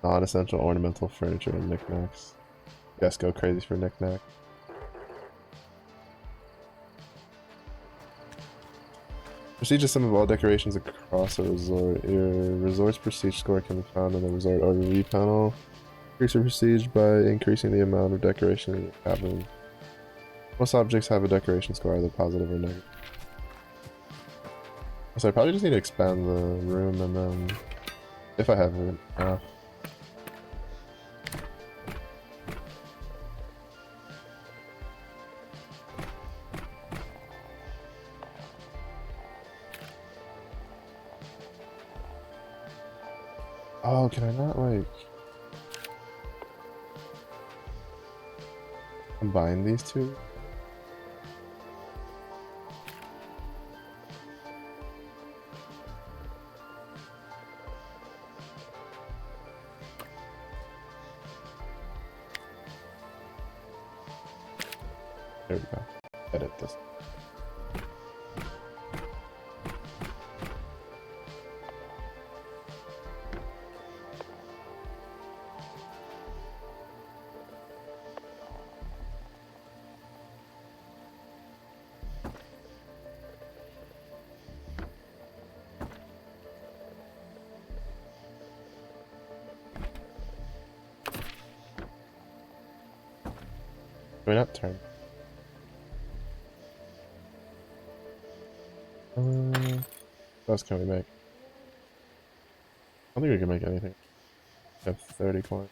Non-essential ornamental furniture and knickknacks. Guess go crazy for knickknack. Prestige is some of all decorations across a resort. Your resort's prestige score can be found in the resort overview panel. Increase your prestige by increasing the amount of decoration in your cabin. Most objects have a decoration score, either positive or negative. So I probably just need to expand the room and then, if I have enough. Oh, can I not, like, combine these two? There we go. Edit this. Can we not turn? What else can we make? I don't think we can make anything. We have 30 coins.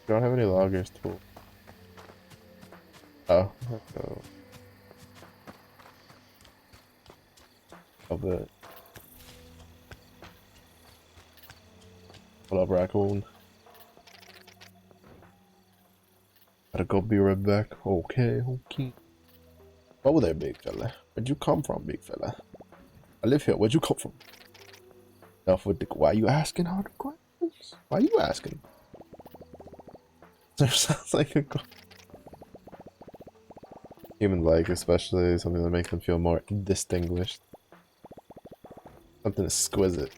We don't have any loggers tool. Oh, so of it. What up, raccoon? Gotta go be right back. Okay, okay. Oh there, big fella. Where'd you come from, big fella? I live here. Where'd you come from? Enough with the. Why are you asking hard questions? Why are you asking? There sounds like a human like, especially something that makes them feel more distinguished. Something exquisite.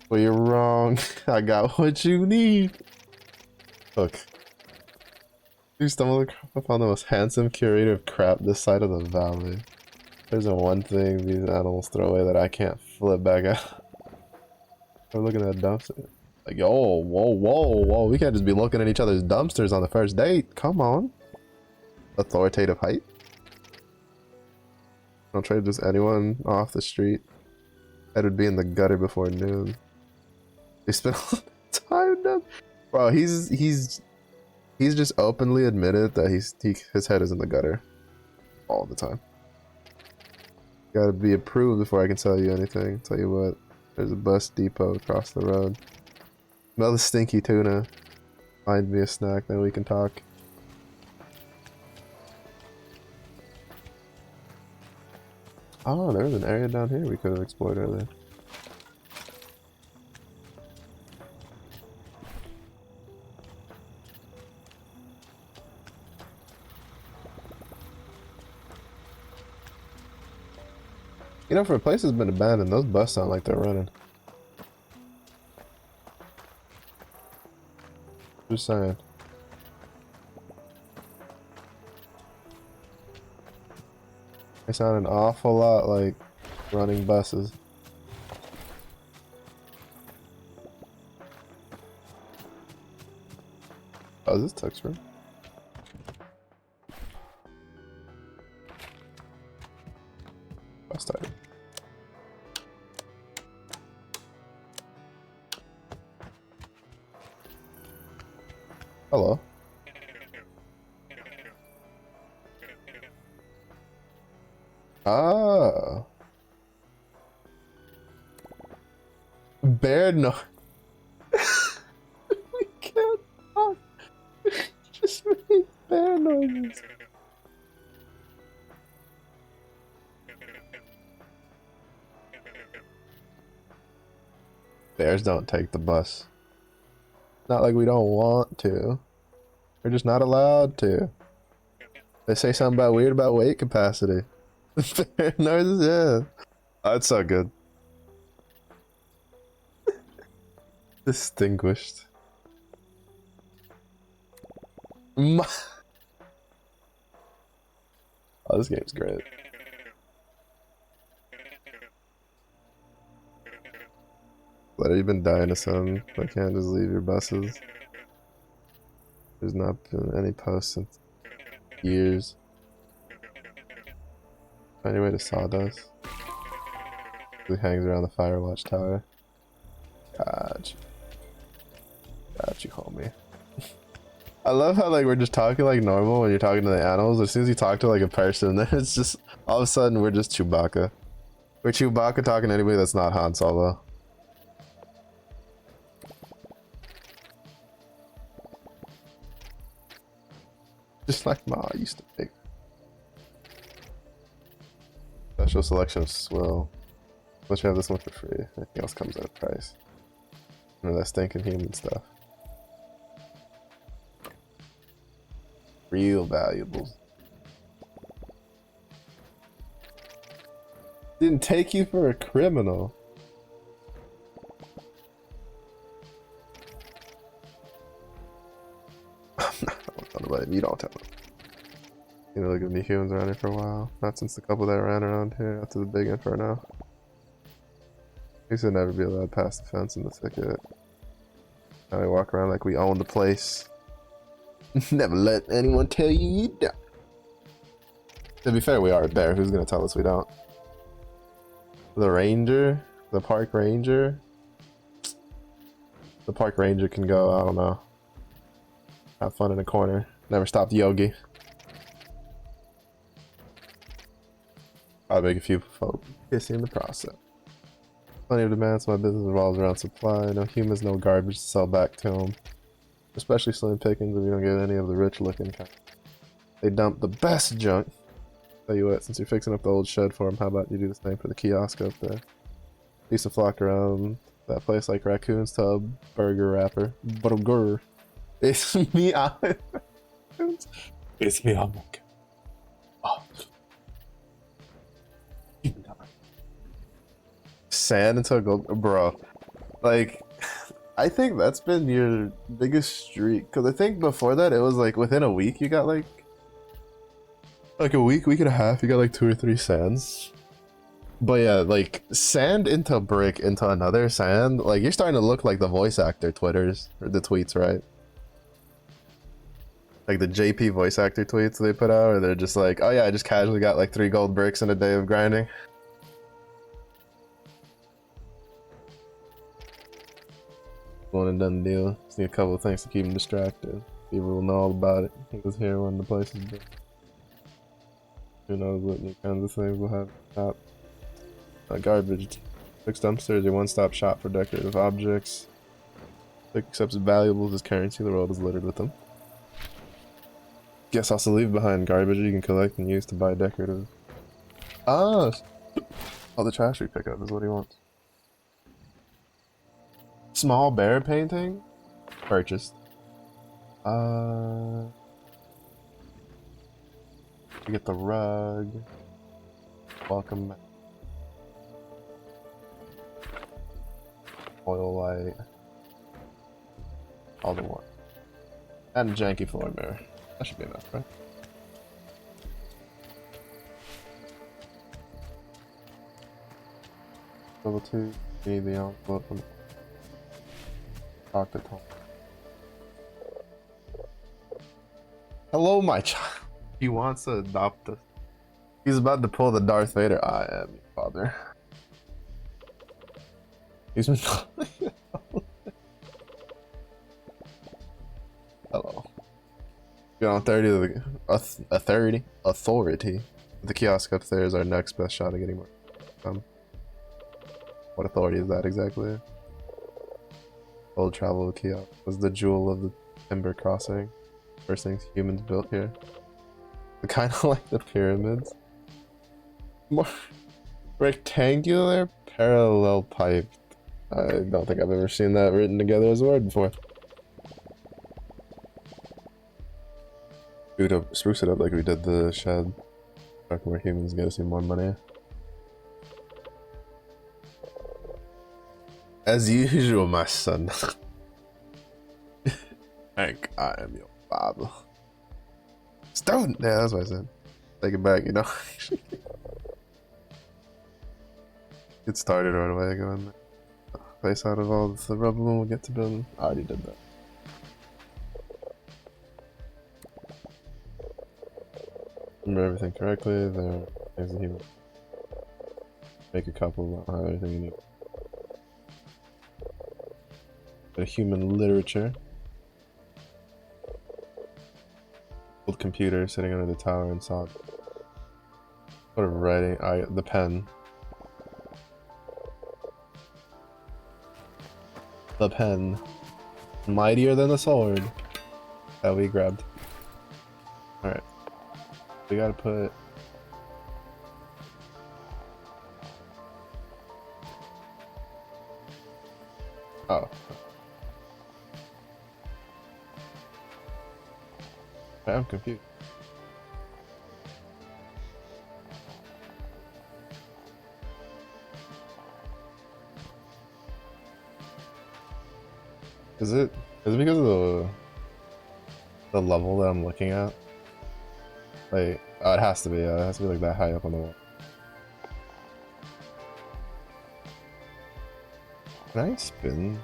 Well, you're wrong. I got what you need. Look. You stumbled upon the most handsome curator of crap this side of the valley. There's a one thing these animals throw away that I can't flip back out. I'm looking at a dumpster. Like, yo, whoa. We can't just be looking at each other's dumpsters on the first date. Come on. Authoritative height. Don't trade just anyone off the street. Head would be in the gutter before noon. They spent all the time down. Bro, he's just openly admitted that his head is in the gutter all the time. Gotta be approved before I can tell you anything. Tell you what, there's a bus depot across the road. Smell the stinky tuna. Find me a snack, then we can talk. Oh, there was an area down here we could have explored earlier. You know, for a place that's been abandoned, those buses sound like they're running. Just saying. They sound an awful lot like running buses. Oh, is this Tuck's room? Bus title. Hello. Ah. Bear no. We can't talk. Just make bear noises. Bears don't take the bus. Not like we don't want to. We're just not allowed to. They say something about weird about weight capacity. Bear noises, yeah. Oh, it's so good. Distinguished. Oh, this game's great. But you've been dying of some. I can't just leave your buses. There's not been any posts since years. Find your way to Sawdust. He hangs around the Firewatch Tower. Gotcha. Got you, homie. I love how like we're just talking like normal when you're talking to the animals. As soon as you talk to like a person, then it's just all of a sudden we're just Chewbacca. We're Chewbacca talking to anybody that's not Han Solo. Just like Ma used to make. Special selection of swill. Unless you have this one for free. Anything else comes at a price. Remember that stinking human stuff. Real valuables. Didn't take you for a criminal. You don't tell them. You know, there gonna be humans around here for a while. Not since the couple that ran around here after the big inferno. We should never be allowed past the fence in the thicket. Now we walk around like we own the place. Never let anyone tell you you don't. To be fair, we are a bear. Who's gonna tell us we don't? The ranger? The park ranger? The park ranger can go, I don't know. Have fun in a corner. Never stopped Yogi. I'll make a few folk kissing in the process. Plenty of demand, so my business revolves around supply. No humans, no garbage to sell back to them. Especially slim pickings if you don't get any of the rich looking kind. They dump the best junk. Tell you what, since you're fixing up the old shed for them, how about you do the same for the kiosk up there? Used to flock around that place like raccoons to a burger wrapper. Burger. It's me, it's me, Amok. Oh. Sand into a gold, bro. Like, I think that's been your biggest streak. Cause I think before that it was like within a week you got like a week and a half. You got like 2 or 3 sands. But yeah, like sand into brick into another sand. Like you're starting to look like the voice actor Twitters or the tweets, right? Like the JP voice actor tweets they put out, or they're just like, oh yeah, I just casually got like 3 gold bricks in a day of grinding. One and done deal. Just need a couple of things to keep him distracted. People will know all about it. He was here when the place is built. Who knows what new kinds of things we'll have top. Garbage. Fixed dumpsters, your one-stop shop for decorative objects. Pick accepts valuables as currency, the world is littered with them. Guess also leave behind garbage you can collect and use to buy decorative. Ah! Oh, the trash we pick up is what he wants. Small bear painting? Purchased. We get the rug. Welcome back. oil light, all the one, and janky floor mirror. That should be enough, right? Level 2, need the envelope from talk to Tom. Hello, my child. He wants to adopt us. He's about to pull the Darth Vader. I am your father. He's been. Hello. Get on 30 to the authority. The kiosk upstairs, our next best shot at getting more. What authority is that exactly? Old travel kiosk was the jewel of the Timber Crossing. First things humans built here. Kind of like the pyramids. More rectangular, parallel piped. I don't think I've ever seen that written together as a word before. Spruce it up like we did the shed. Back where humans get to see more money. As usual, my son. Hank, I am your father. Stone! Yeah, that's what I said. Take it back, you know? Get started right away, go in there. Face out of all the rubble and we'll get to building. I already did that. Remember everything correctly, there is a human. Make a couple, everything you need. A human literature. Old computer sitting under the tower and saw sort of writing. The pen. The pen. Mightier than the sword that we grabbed. Alright. We gotta put. Oh. I'm confused. Is it because of the level that I'm looking at? Like, oh, it has to be. It has to be like that high up on the wall. Can I spin?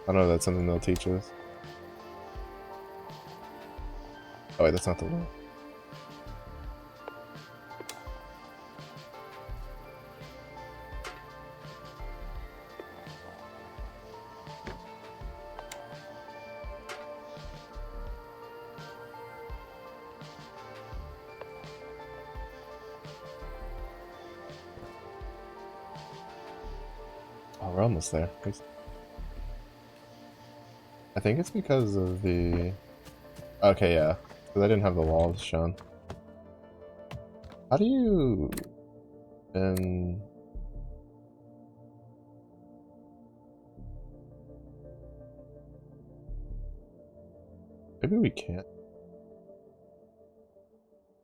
I don't know if that's something they'll teach us. Oh wait, that's not the one. Oh, we're almost there. I think it's because of the... Okay, yeah. Because I didn't have the walls shown. How do you... Maybe we can't.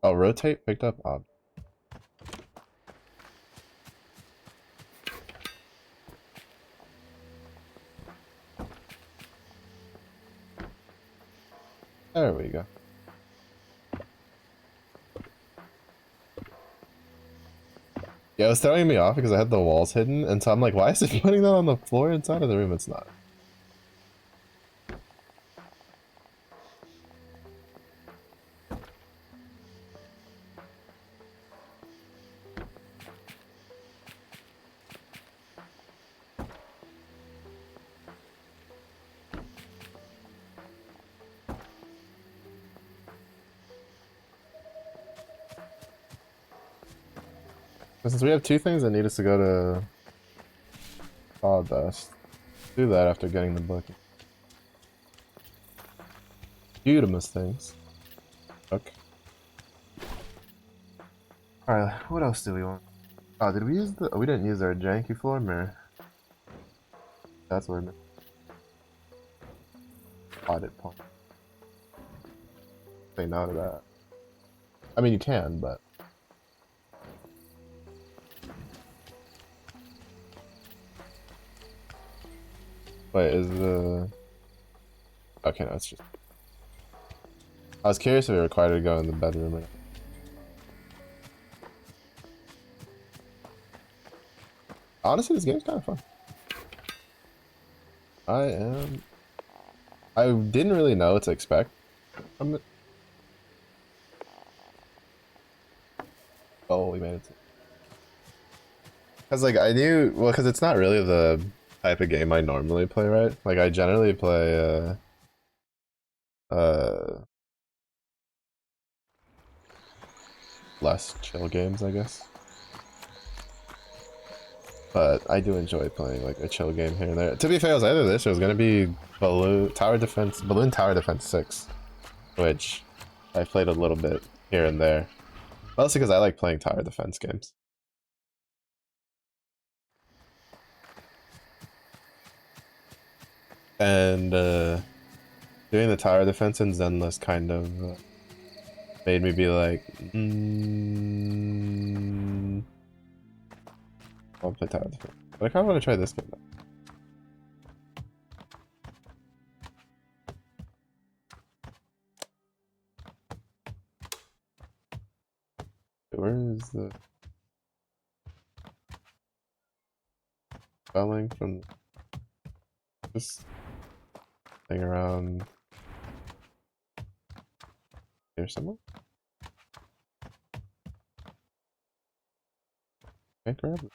Oh, rotate picked up object. There we go. Yeah, it was throwing me off because I had the walls hidden, and so I'm like, why is it putting that on the floor inside of the room? It's not. Since we have two things that need us to go to Sawdust, do that after getting the book. Beautimus things. Book. Alright, what else do we want? Oh, did we use the... Oh, we didn't use our janky floor mirror. That's what I meant. Audit point. Say no to that. I mean, you can, but... Wait, is the... Okay, no, it's just... I was curious if it required to go in the bedroom or not. Honestly, this game's kind of fun. I didn't really know what to expect from it. Oh, we made it. Because, like, I knew... Well, because it's not really the type of game I normally play, right? Like, I generally play, less chill games, I guess. But I do enjoy playing, like, a chill game here and there. To be fair, it was either this or it was gonna be Balloon Tower Defense 6, which I played a little bit here and there. Mostly because I like playing tower defense games. And doing the tower defense in Zenless kind of made me be like, I'll play tower defense. But I kind of want to try this game though. Where is the spelling from this thing around here somewhere? Can't grab it.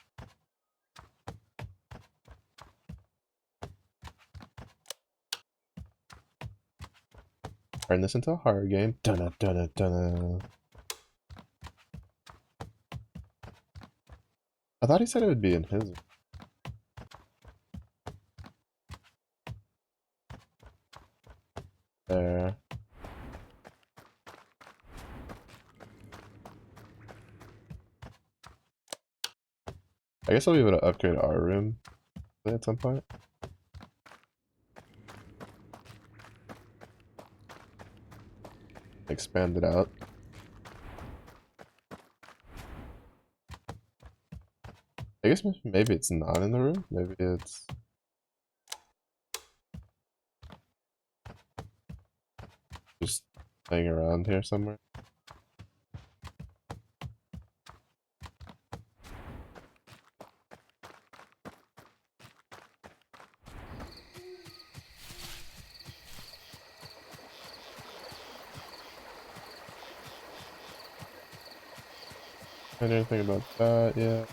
Turn this into a horror game. Dunna dunna dunna. I thought he said it would be in his. There. I guess I'll be able to upgrade our room at some point. Expand it out. I guess maybe it's not in the room. Maybe it's just laying around here somewhere. I didn't think about that yet.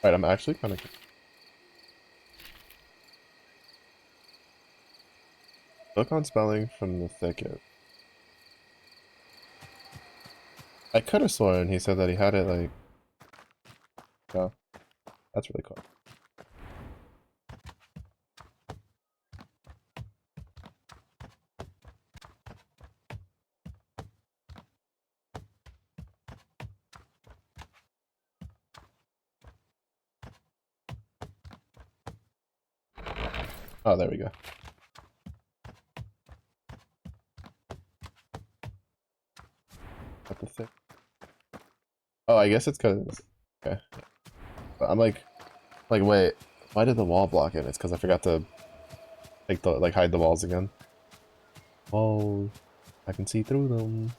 Alright, I'm actually kind of... Look on spelling from the thicket. I could have sworn he said that he had it like... Oh, that's really cool. Oh, there we go. What the thick? Oh, I guess it's because... Okay. But I'm like, wait, why did the wall block it? It's because I forgot to hide the walls again. Oh, I can see through them.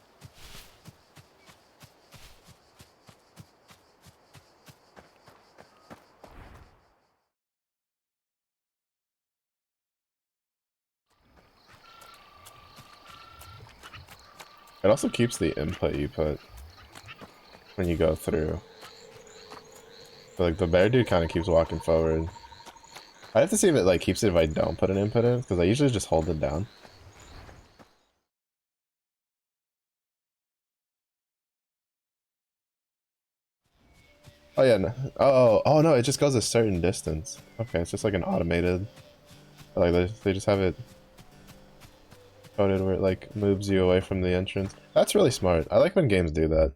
It also keeps the input you put when you go through. So, like, the bear dude kind of keeps walking forward. I have to see if it like keeps it if I don't put an input in, because I usually just hold it down. Oh yeah, no. Oh no, it just goes a certain distance. Okay, it's just like an automated. Like they just have it coded where it like moves you away from the entrance. That's really smart. I like when games do that.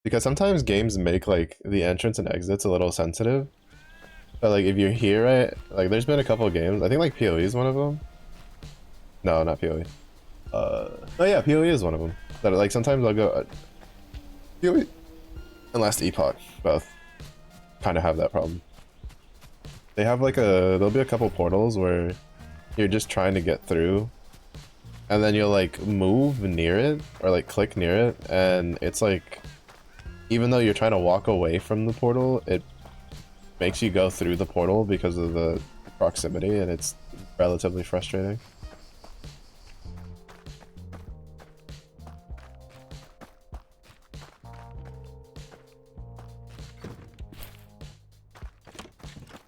Because sometimes games make like the entrance and exits a little sensitive. But like if you're here, right? Like there's been a couple of games. I think like PoE is one of them. No, not PoE. Oh yeah, PoE is one of them. That like sometimes I'll go PoE and Last Epoch both kind of have that problem. They have like there'll be a couple portals where you're just trying to get through, and then you'll like move near it or like click near it, and it's like even though you're trying to walk away from the portal, it makes you go through the portal because of the proximity, and it's relatively frustrating.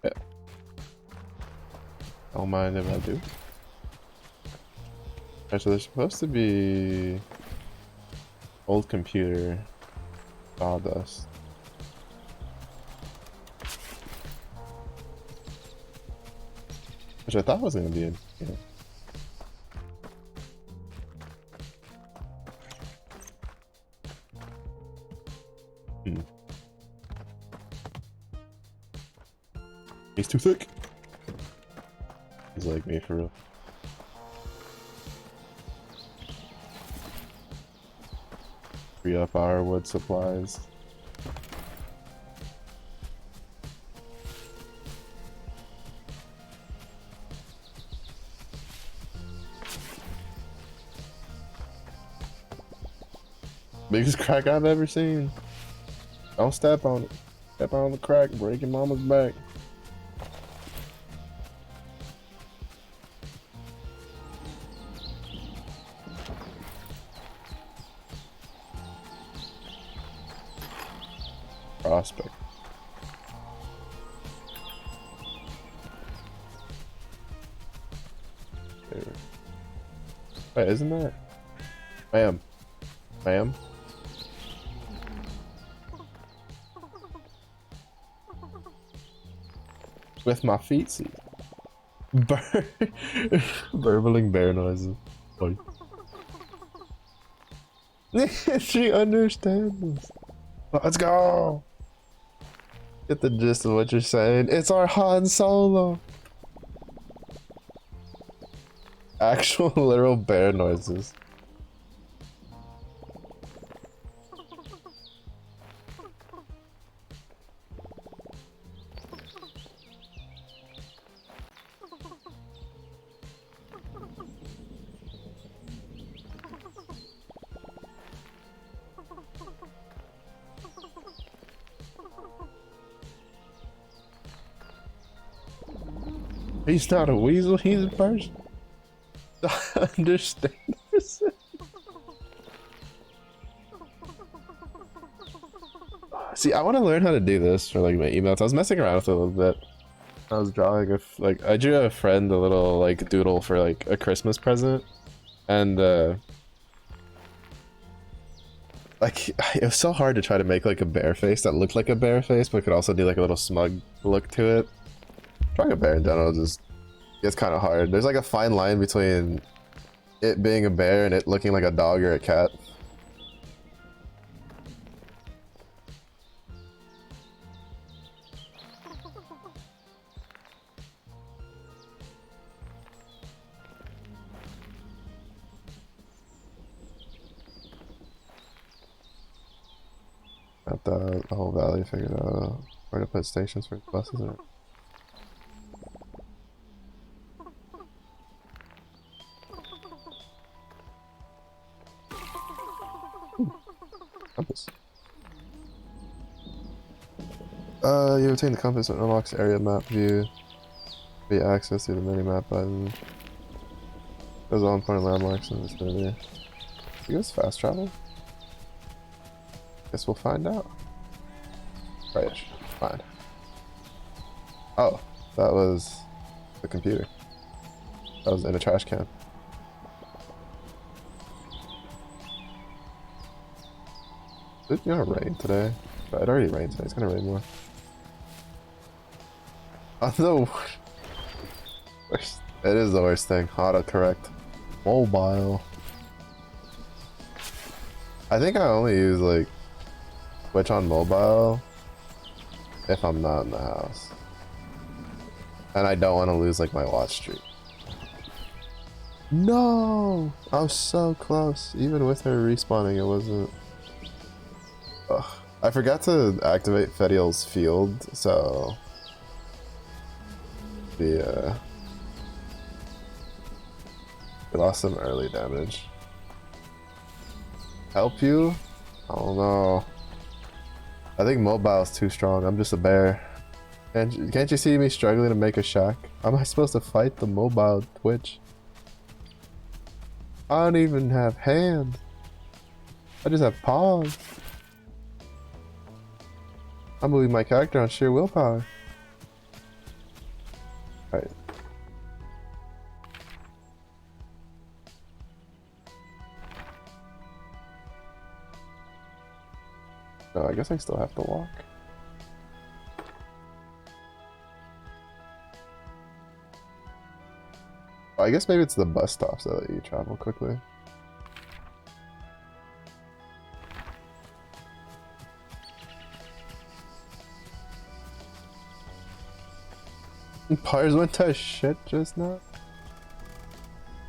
Yeah. Don't mind if I do. Alright, so there's supposed to be old computer sawdust. Which I thought was gonna be in here. He's too thick. He's like me for real. Free up our wood supplies. Biggest crack I've ever seen. Don't step on it. Step on the crack, break your mama's back. Prospect. There. Wait, isn't that? Ma'am. Ma'am? With my feet, see. Burbling bear noises. Like. She understands. Let's go. Get the gist of what you're saying. It's our Han Solo. Actual literal bear noises. He's not a weasel, he's a person. I understand this. See, I want to learn how to do this for like my emails. I was messing around with it a little bit. I was drawing like I drew a friend a little like doodle for like a Christmas present, and like it was so hard to try to make like a bear face that looked like a bear face, but could also do like a little smug look to it. Drawing a bear in general just gets kind of hard. There's like a fine line between it being a bear and it looking like a dog or a cat. Got the whole valley figured out where to put stations for buses. Or... Compass. You obtain the compass and unlocks area map view via access through the mini-map button. Those all important landmarks in this area. You guys fast travel? Guess we'll find out. Right, fine. Oh, that was the computer. That was in a trash can. It's gonna rain today. But it already rained today, it's gonna rain more. On the worst It is the worst thing. Autocorrect. Mobile. I think I only use like Twitch on mobile if I'm not in the house. And I don't want to lose like my watch streak. No! I was so close. Even with her respawning, it wasn't. Ugh. I forgot to activate Fediel's field, so we lost some early damage. Help you? I don't know. I think mobile's too strong. I'm just a bear. Can't you see me struggling to make a shack? How am I supposed to fight the mobile Twitch? I don't even have hands. I just have paws. I'm moving my character on sheer willpower. Alright. No, I guess I still have to walk. Oh, I guess maybe it's the bus stops that let you travel quickly. Pars went to shit just now.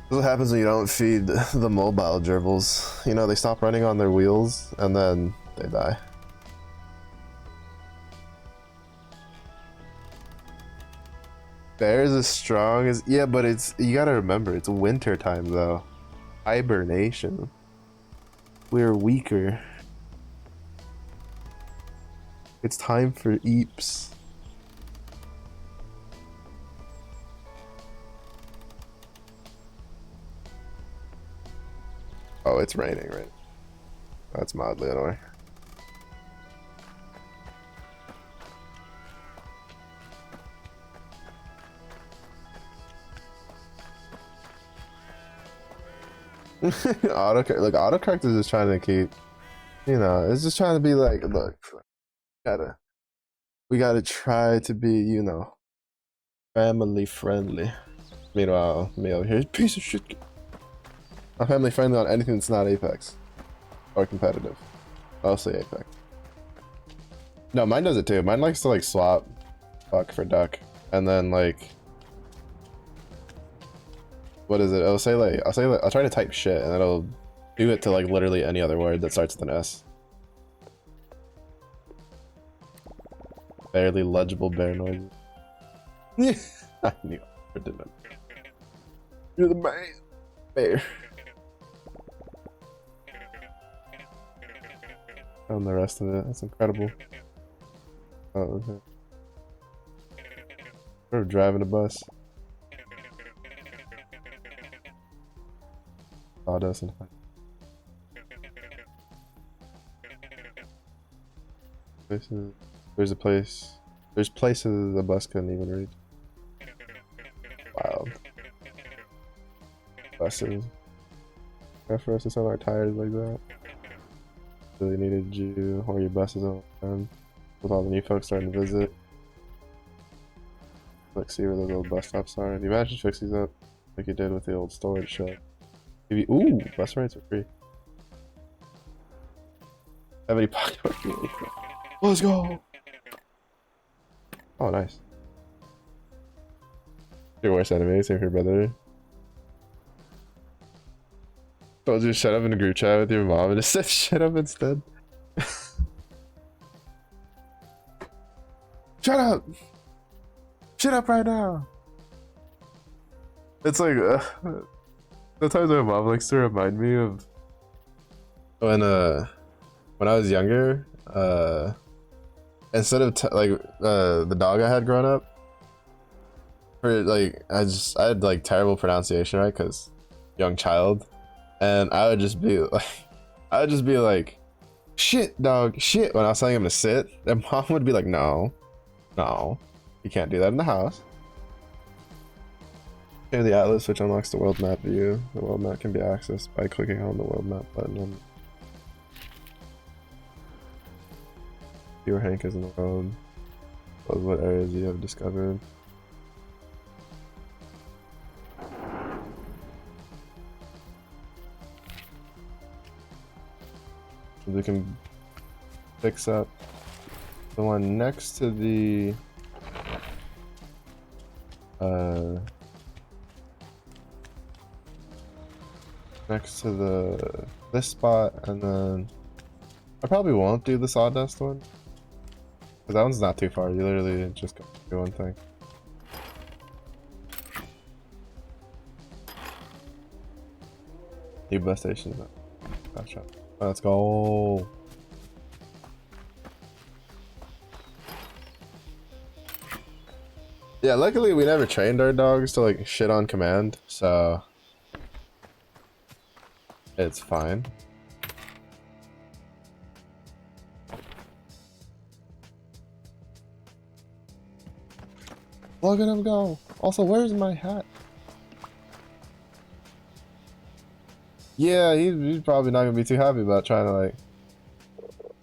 This is what happens when you don't feed the mobile gerbils. You know, they stop running on their wheels and then they die. Bears as strong as, yeah, but it's, you gotta remember, it's winter time though. Hibernation. We're weaker. It's time for eeps. Oh, it's raining, right? That's mildly annoying. Autocorrect is just trying to keep, you know, it's just trying to be like, look, we gotta try to be, you know, family friendly. Meanwhile, me over here, piece of shit. I'm family friendly on anything that's not Apex or competitive. Mostly Apex. No, mine does it too. Mine likes to like swap fuck for duck, and then like, what is it? I'll try to type shit, and it'll do it to like literally any other word that starts with an S. Barely legible bear noises. I knew I didn't. You're the man, bear. And the rest of it, that's incredible. Oh, okay. We're driving a bus. Sawdust and places. There's a place. There's places the bus couldn't even reach. Wild. Buses. Enough for us to sell our tires like that. Really needed you or your buses all the time. With all the new folks starting to visit. Let's see where those old bus stops are. And you imagine fix these up like you did with the old storage shed. Maybe, ooh, bus rides are free. Have any pocket money? Let's go! Oh, nice. Your worst enemy, same here, brother. Told you to shut up in a group chat with your mom and it said shut up instead. Shut up! Shut up right now! It's like, sometimes my mom likes to remind me of when I was younger, instead of the dog I had growing up, for like, I had like terrible pronunciation, right? Cause young child. And I would just be like, shit, dog, shit, when I was telling him to sit. And mom would be like, no, you can't do that in the house. Here, the atlas, which unlocks the world map view. The world map can be accessed by clicking on the world map button. Your Hank is in the world. What areas you have discovered. We can fix up the one next to the this spot, and then I probably won't do the sawdust one because that one's not too far. You literally just go do one thing. New bus station. Gotcha. Let's go. Yeah, luckily we never trained our dogs to like shit on command, so it's fine. Look at him go. Also, where's my hat? Yeah, he's probably not gonna be too happy about trying to like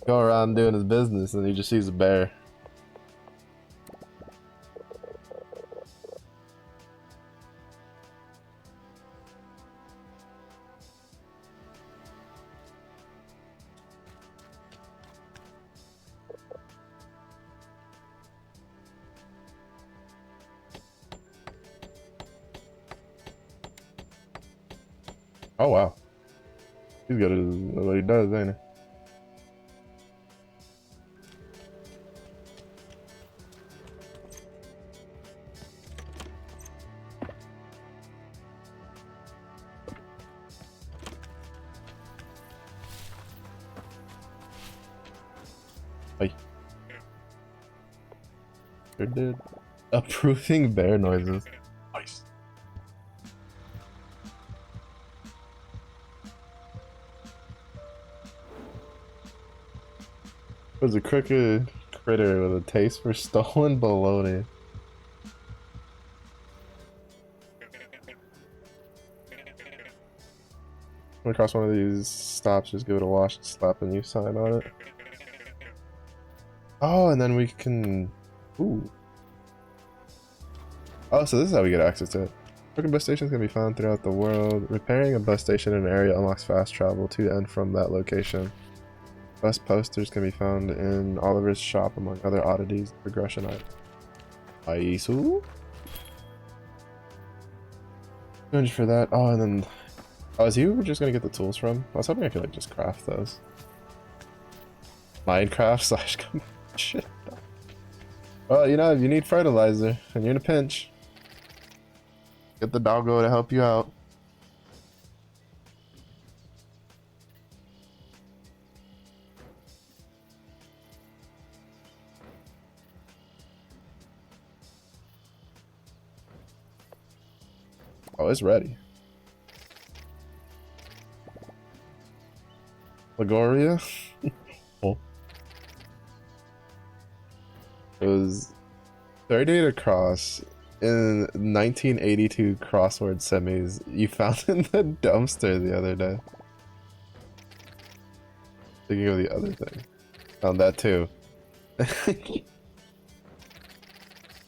go around doing his business and he just sees a bear. Oh wow. He's good at what he does, ain't he? Hey. Sure did. Approving bear noises. Nice. Was a crooked critter with a taste for stolen bologna. Come across one of these stops, just give it a wash and slap a new sign on it. Oh, and then we can... Ooh. Oh, so this is how we get access to it. Broken bus stations can be found throughout the world. Repairing a bus station in an area unlocks fast travel to and from that location. Bus posters can be found in Oliver's shop, among other oddities. Progression items. Aisu? 200 for that. Oh, and then... Oh, is he just gonna get the tools from? I was hoping I could like just craft those. Minecraft slash shit. Well, you know, if you need fertilizer and you're in a pinch, get the doggo to help you out. Oh, it's ready. Lagoria? Oh. It was 38 across in 1982 crossword semis you found in the dumpster the other day. Thinking of the other thing. Found that too.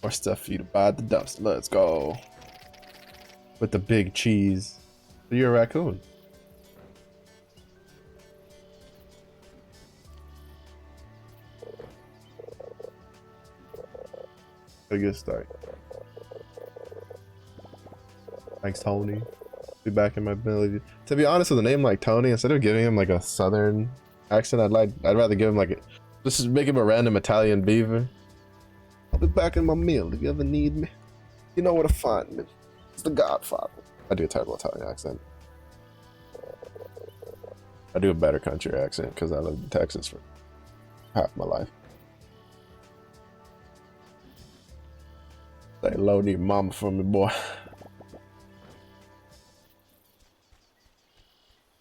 More stuff for you to buy at the dumpster. Let's go. With the big cheese. You're a raccoon. A good start. Thanks, Tony. Be back in my ability. To be honest, with a name like Tony, instead of giving him like a southern accent, I'd rather give him like a, just make him a random Italian beaver. I'll be back in my meal if you ever need me. You know where to find me. It's the Godfather. I do a terrible Italian accent. I do a better country accent because I lived in Texas for half my life. Say hello to your mama for me, boy.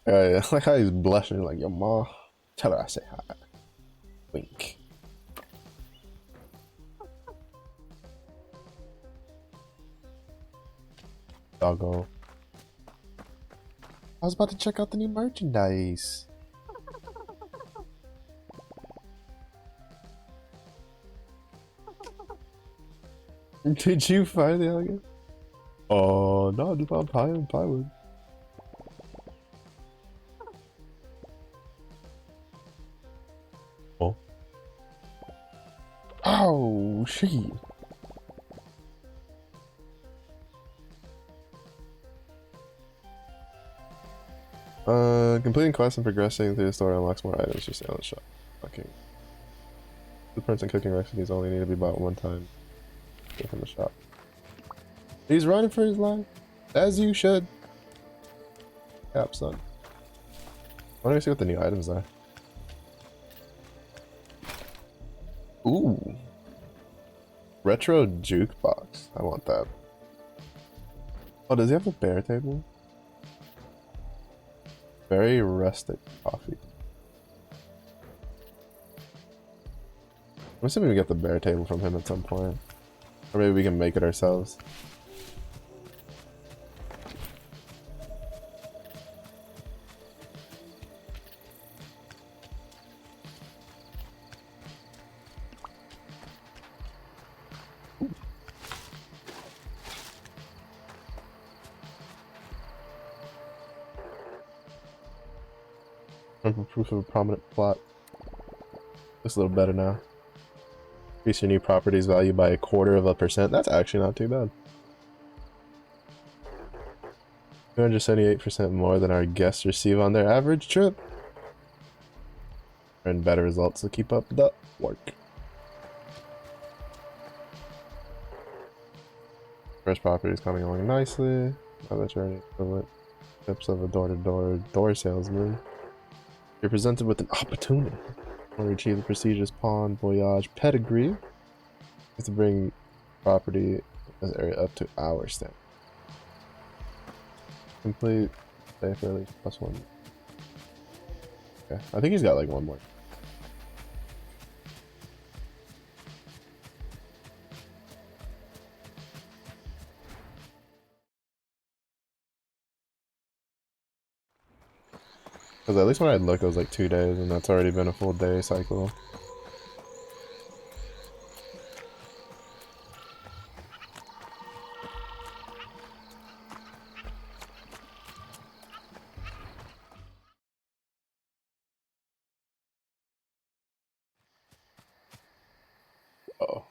Yeah, like how he's blushing, like, your ma. Tell her I say hi. Wink. Doggo. I was about to check out the new merchandise. Did you find the alligator? Oh, no, I just found pie and plywood. Oh, shit. Completing quests and progressing through the story unlocks more items for sale in the shop. Okay. Blueprints and cooking recipes only need to be bought one time. Get from the shop. He's running for his life. As you should. Cap, son. Why don't we see what the new items are? Ooh. Retro jukebox. I want that. Oh, does he have a bear table? Very rustic coffee. I'm assuming we get the bear table from him at some point. Or maybe we can make it ourselves. Proof of a prominent plot. Looks a little better now. Increase your new property's value by 0.25%. That's actually not too bad. 278% more than our guests receive on their average trip. And better results, so keep up the work. First property is coming along nicely. Now that you're an equivalent tips of a door salesman. You're presented with an opportunity. Want to achieve the prestigious Pawn Voyage pedigree. You have to bring property this area up to our standard. Complete. Stay for at least +1. Okay, I think he's got like one more. Because at least when I looked, it was like 2 days, and that's already been a full day cycle. Uh oh.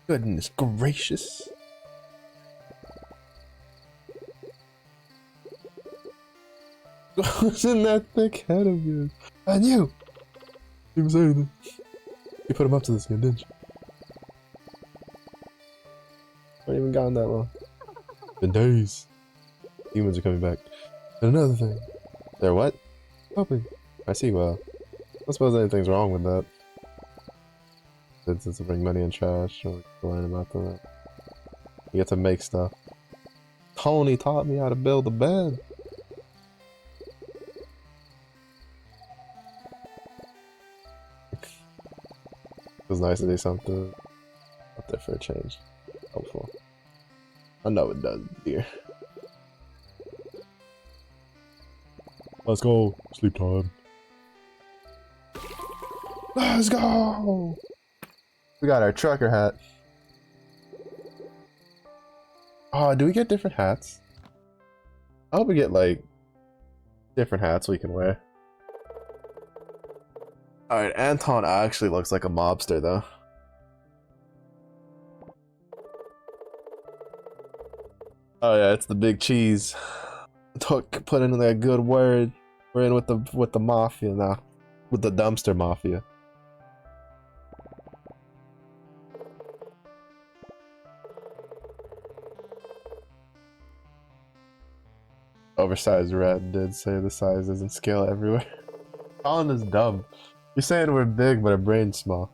Goodness gracious. What's in that thick head of yours? I knew! You was saying this. You put him up to this again, didn't you? I haven't even gone that long. Been days. Humans are coming back. And another thing. They're what? Helping. I see, well. I don't suppose anything's wrong with that. It's to bring money and trash, or to learn about that. You get to make stuff. Tony taught me how to build a bed. It was nice to do something up there for a change. Helpful. I know it does, dear. Let's go. Sleep time. Let's go! We got our trucker hat. Oh, do we get different hats? I hope we get, like, different hats we can wear. Alright, Anton actually looks like a mobster, though. Oh yeah, it's the big cheese. Put in that good word. We're in with the mafia now. With the dumpster mafia. Oversized red did say the size doesn't scale everywhere. Colin is dumb. You're saying we're big, but our brain's small.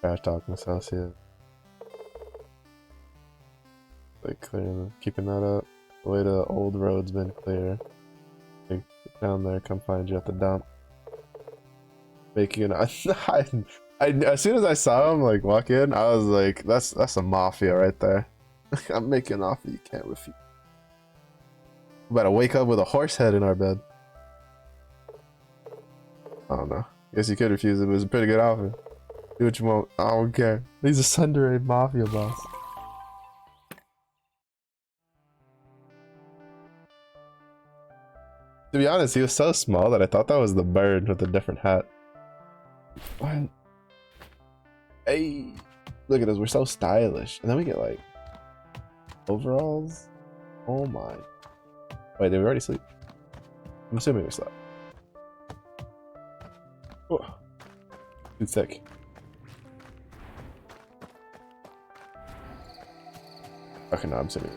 Trash talking associate. Like clear, keeping that up. The way to old road's been clear. Like, down there, come find you at the dump. Making an as soon as I saw him like walk in, I was like, that's a mafia right there. I'm making an offer you can't refuse. We better wake up with a horse head in our bed. I don't know. Guess you could refuse it, but it was a pretty good offer. Do what you want. I don't care. He's a Sunderay mafia boss. To be honest, he was so small that I thought that was the bird with a different hat. What? Hey, look at us. We're so stylish. And then we get like overalls. Oh my. Wait, did we already sleep? I'm assuming we slept. Oh, too sick. Okay, no, I'm sleeping.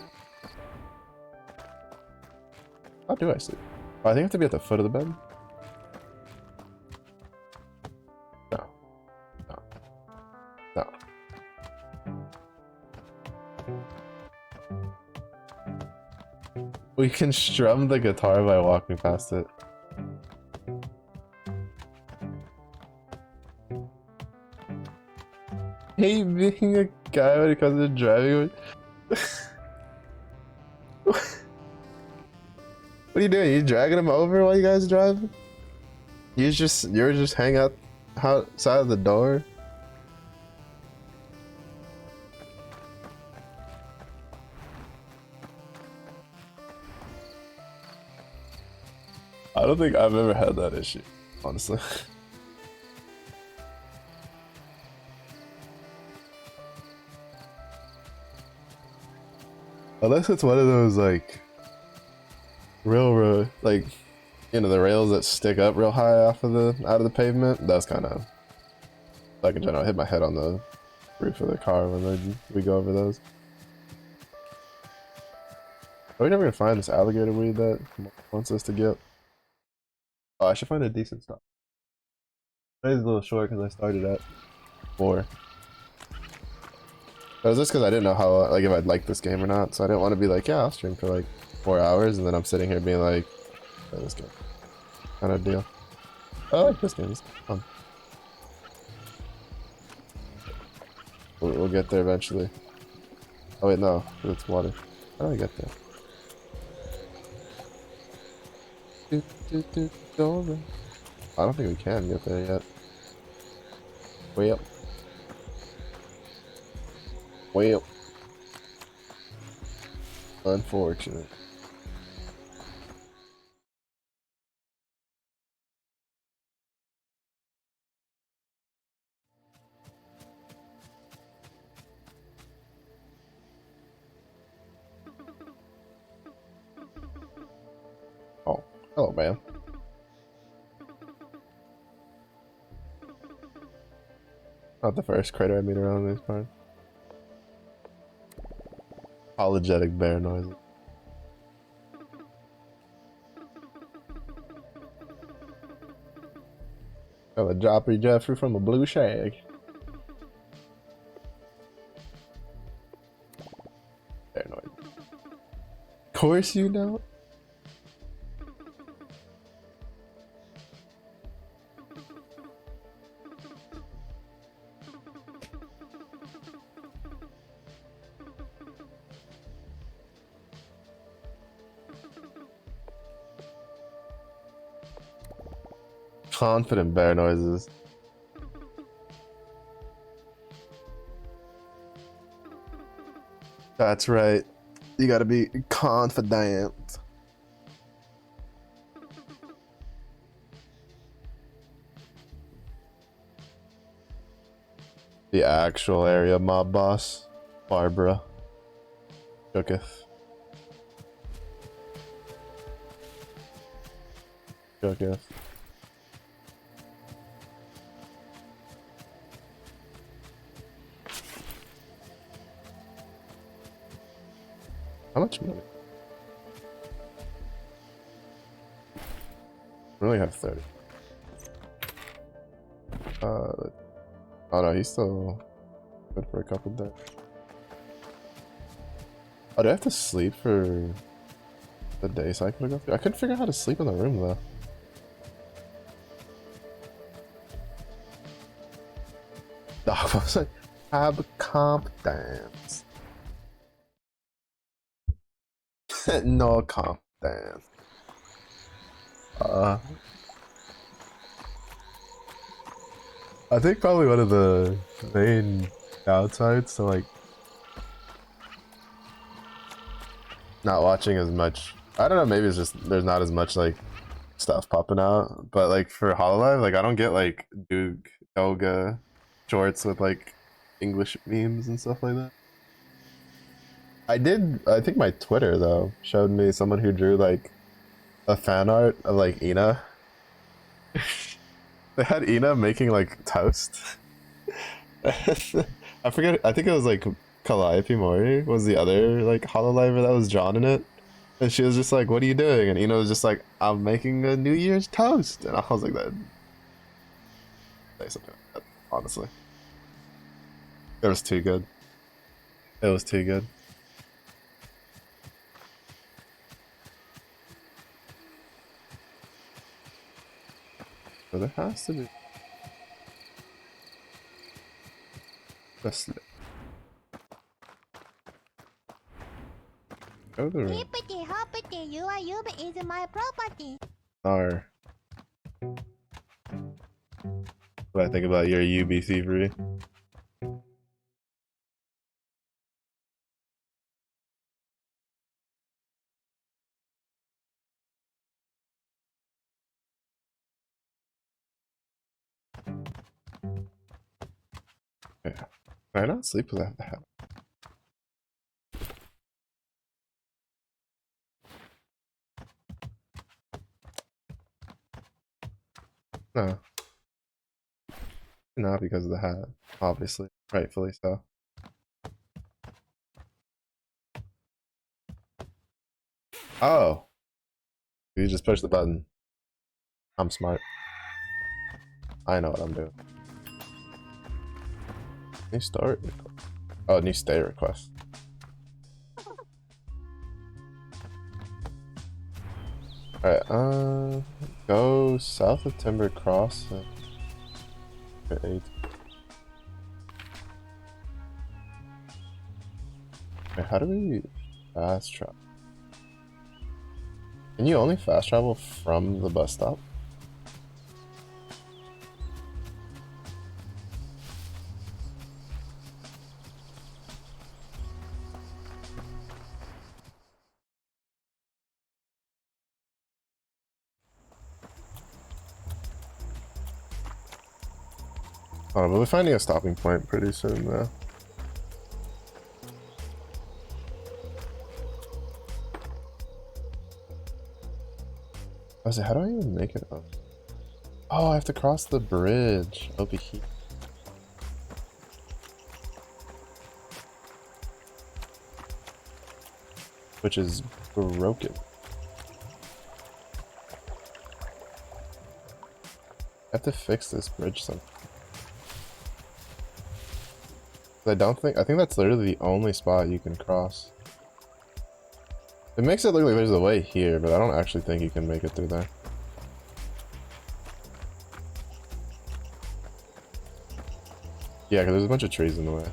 How do I sleep? Oh, I think I have to be at the foot of the bed. No. No. No. We can strum the guitar by walking past it. Hey, being a guy when it comes to driving. What are you doing? You dragging him over while you guys drive? You're just hang out outside of the door. I don't think I've ever had that issue, honestly. Unless it's one of those like railroad, like, you know, the rails that stick up real high off of out of the pavement. That's kind of like in general. I hit my head on the roof of the car when we go over those. Are we never gonna find this alligator weed that wants us to get? Oh, I should find a decent stop. Today's a little short because I started at 4. But it was just because I didn't know how, like, if I'd like this game or not, so I didn't want to be like, yeah, I'll stream for like 4 hours, and then I'm sitting here being like, oh, this game, kind of deal. I like this game. It's fun. We'll get there eventually. Oh wait, no, it's water. How do I get there? I don't think we can get there yet. Way up. Way up. Unfortunate. Oh, hello, man. Not the first critter I meet around these parts. Apologetic bear noises. Got a Joppy Jeffrey from a blue shag. Bear noise. Of course you know. Confident bear noises. That's right. You gotta be confident. The actual area mob boss, Barbara. Shooketh. Shooketh. How much money? We only have 30. Oh no, he's still good for a couple days. Oh, do I have to sleep for the day cycle to go through? I couldn't figure out how to sleep in the room though. I was like, have confidence. No confidence. I think probably one of the main downsides to like not watching as much. I don't know, maybe it's just there's not as much like stuff popping out, but like for Hololive, like I don't get like Duke yoga shorts with like English memes and stuff like that. I did. I think my Twitter though showed me someone who drew like a fan art of like Ina. They had Ina making like toast. I forget. I think it was like Calliope Mori was the other like Hololiver that was drawn in it. And she was just like, "What are you doing?" And Ina was just like, "I'm making a New Year's toast." And I was like, "That say something like that." Honestly, it was too good. It was too good. So there has to be just go to the room. Hippity hoppity, your is my property. Or what I think about your UBC free. Yeah. Can I not sleep without that? No. Not because of the hat. Obviously. Rightfully so. Oh. You just push the button. I'm smart. I know what I'm doing. New start request. Oh, new stay request. Alright, go south of Timber Cross. Okay, how do we fast travel? Can you only fast travel from the bus stop? Oh, but we're finding a stopping point pretty soon, though. I was like, how do I even make it up? Oh, I have to cross the bridge over here. Which is broken. I have to fix this bridge somehow. I think that's literally the only spot you can cross. It makes it look like there's a way here, but I don't actually think you can make it through there. Yeah, because there's a bunch of trees in the way.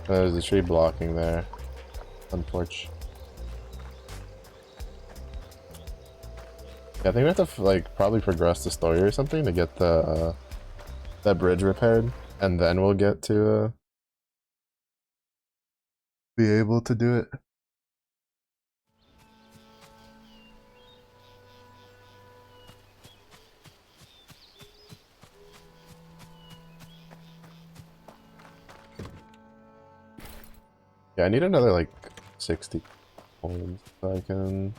There's a tree blocking there. On porch. Yeah, I think we have to like probably progress the story or something to get the that bridge repaired, and then we'll get to be able to do it. Yeah, I need another like 60 homes so I can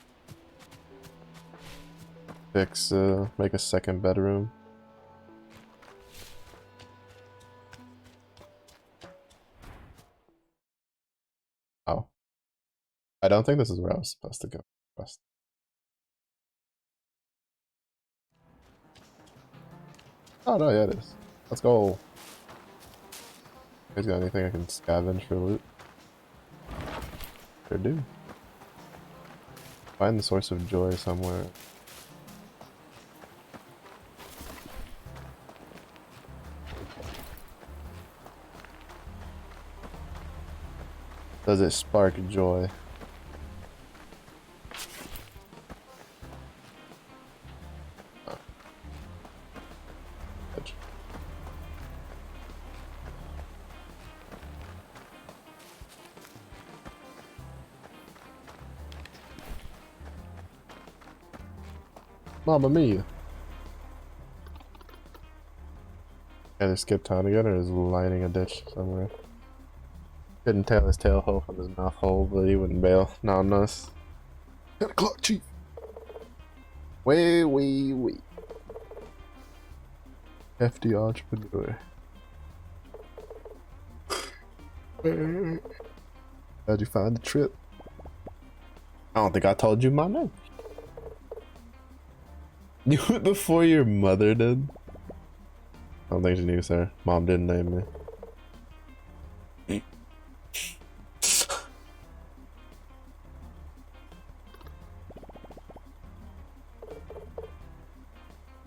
fix make a second bedroom. Oh. I don't think this is where I was supposed to go west. Oh no, yeah it is. Let's go. You guys got anything I can scavenge for loot? Sure do. Find the source of joy somewhere. Does it spark joy? Oh. Edge. Mamma mia. Either skip town again or is lining a ditch somewhere. Couldn't tell his tail hole from his mouth hole, but he wouldn't bail. Not on us. 10 o'clock, chief. Wait. Hefty entrepreneur. How'd you find the trip? I don't think I told you my name. You went before your mother did? I don't think she knew, sir. Mom didn't name me.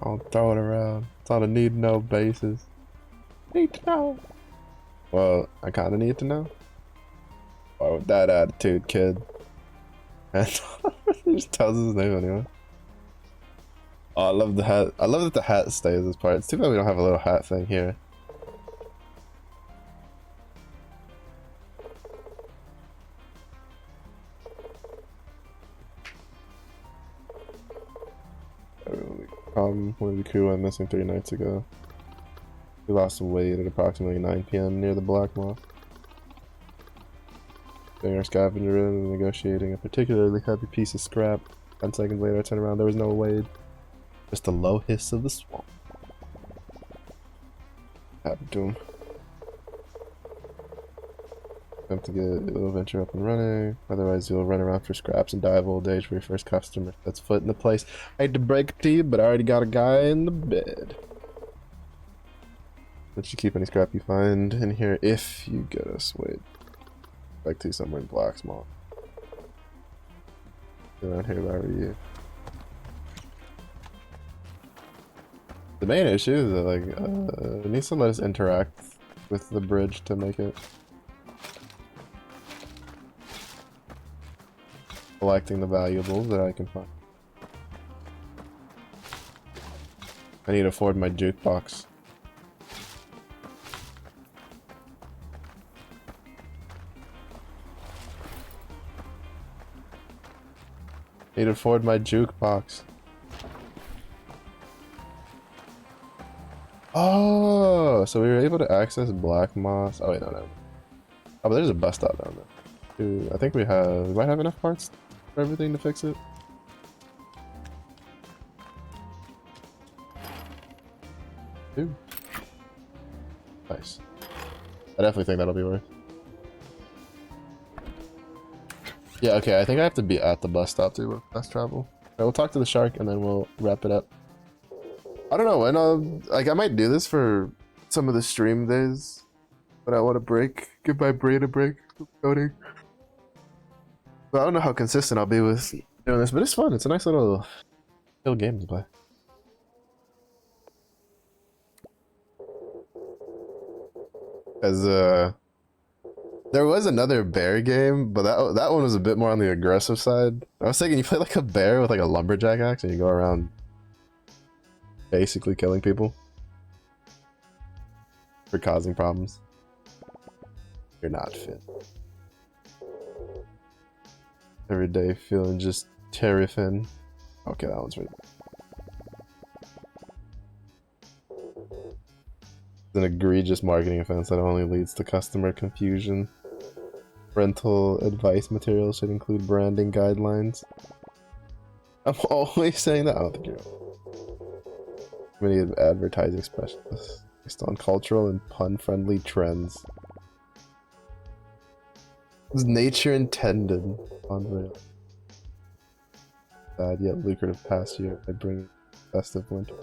I'll throw it around. It's on a need to know basis. Need to know. Well, I kinda need to know. Why with that attitude, kid? And he just tells us his name anyway. Oh, I love the hat. I love that the hat stays as part. It's too bad we don't have a little hat thing here. One of the crew went missing 3 nights ago. We lost some weight at approximately 9 p.m. near the Black Moth. Doing our scavenger in and negotiating a particularly heavy piece of scrap. 10 seconds later, I turned around. There was no weight. Just a low hiss of the swamp. Happened to him. Time to get a little venture up and running. Otherwise, you'll run around for scraps and die of old age for your first customer that's foot in the place. I hate to break it to you, but I already got a guy in the bed. Let you keep any scrap you find in here if you get us weight. Like to somewhere in Blacksmall. Around here if I were you. The main issue is that like it needs to let us interact with the bridge to make it. Collecting the valuables that I can find. I need to afford my jukebox. Need to afford my jukebox. Oh, so we were able to access Black Moss. Oh wait, no. Oh, but there's a bus stop down there. Dude, I think we might have enough parts for everything to fix it. Dude. Nice. I definitely think that'll be worth. Yeah, okay, I think I have to be at the bus stop too with bus travel. Alright, we'll talk to the shark and then we'll wrap it up. I don't know when like I might do this for some of the stream days, but I want to give my brain a break from coding. But I don't know how consistent I'll be with doing this, but it's fun. It's a nice little game to play. As there was another bear game, but that one was a bit more on the aggressive side. I was thinking you play like a bear with like a lumberjack axe and you go around basically killing people for causing problems. You're not fit. Every day feeling just terrifying. Okay, that one's right. It's an egregious marketing offense that only leads to customer confusion. Rental advice materials should include branding guidelines. I'm always saying that. I don't think you're many of advertising specialists based on cultural and pun-friendly trends. Is nature intended? Unreal. Bad yet lucrative past year by bringing festive winter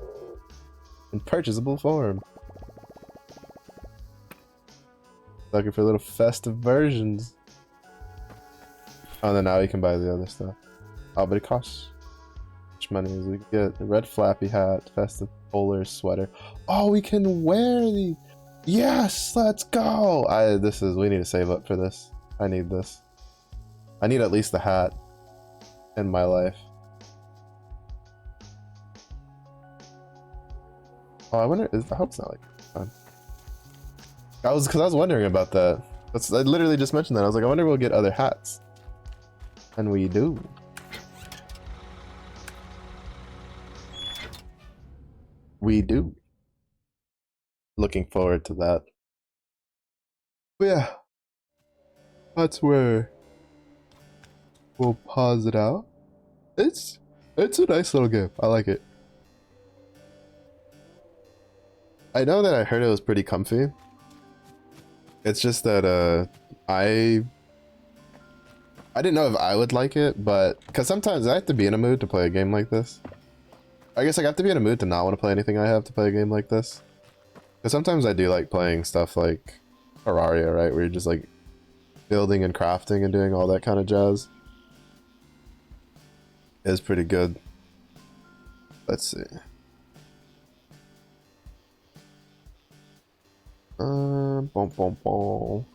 in purchasable form. Looking for little festive versions. Oh, then now you can buy the other stuff. Oh, but it costs much money as we can get the red flappy hat, festive polar sweater. Oh, we can wear the. Yes, let's go. We need to save up for this. I need this. I need at least the hat in my life. Oh, I wonder. I hope it's not like fun. Because I was wondering about that. I literally just mentioned that. I was like, I wonder if we'll get other hats. And we do. we do. Looking forward to that. But yeah, that's where we'll pause it out. It's a nice little game. I like it. I know that I heard it was pretty comfy. It's just that I didn't know if I would like it, but because sometimes I have to be in a mood to play a game like this. I guess I have to be in a mood to not want to play anything I have to play a game like this. Because sometimes I do like playing stuff like Terraria, right? Where you're just like building and crafting and doing all that kind of jazz. It's pretty good. Let's see. Boom, boom, boom.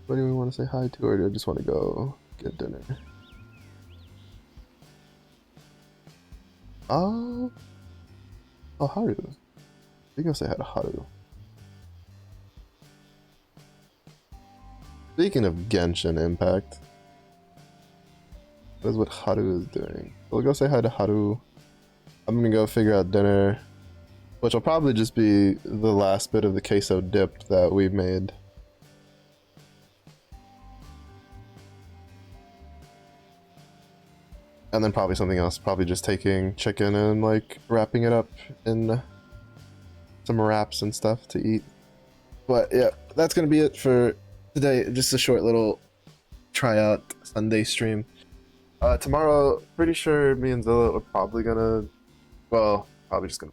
What do we want to say hi to, or do I just want to go get dinner? Oh, Haru. We gonna say hi to Haru. Speaking of Genshin Impact, that's what Haru is doing. We'll go say hi to Haru. I'm gonna go figure out dinner, which will probably just be the last bit of the queso dip that we made. And then probably something else, probably just taking chicken and like wrapping it up in some wraps and stuff to eat. But yeah, that's gonna be it for today. Just a short little tryout Sunday stream. Tomorrow, pretty sure me and Zilla are probably gonna, well, probably just gonna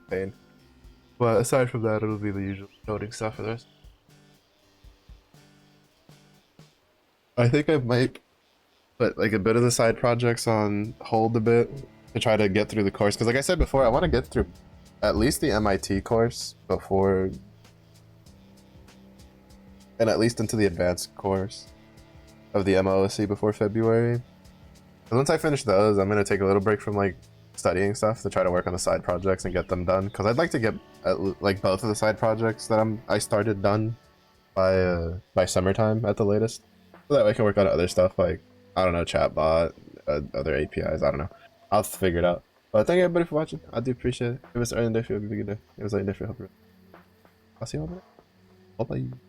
pain. But aside from that, it'll be the usual coding stuff for the rest. I think I might put like a bit of the side projects on hold a bit to try to get through the course. Because like I said before, I want to get through at least the MIT course before, and at least into the advanced course of the MOSC before February. And once I finish those, I'm going to take a little break from like studying stuff to try to work on the side projects and get them done. Because I'd like to get like both of the side projects that I started done by summertime at the latest. So that way I can work on other stuff like, I don't know, chatbot, other APIs, I don't know. I'll figure it out. But thank you everybody for watching. I do appreciate it. If it's early day, feel good day. If it's late day, feel good. I'll see you all later. Bye-bye.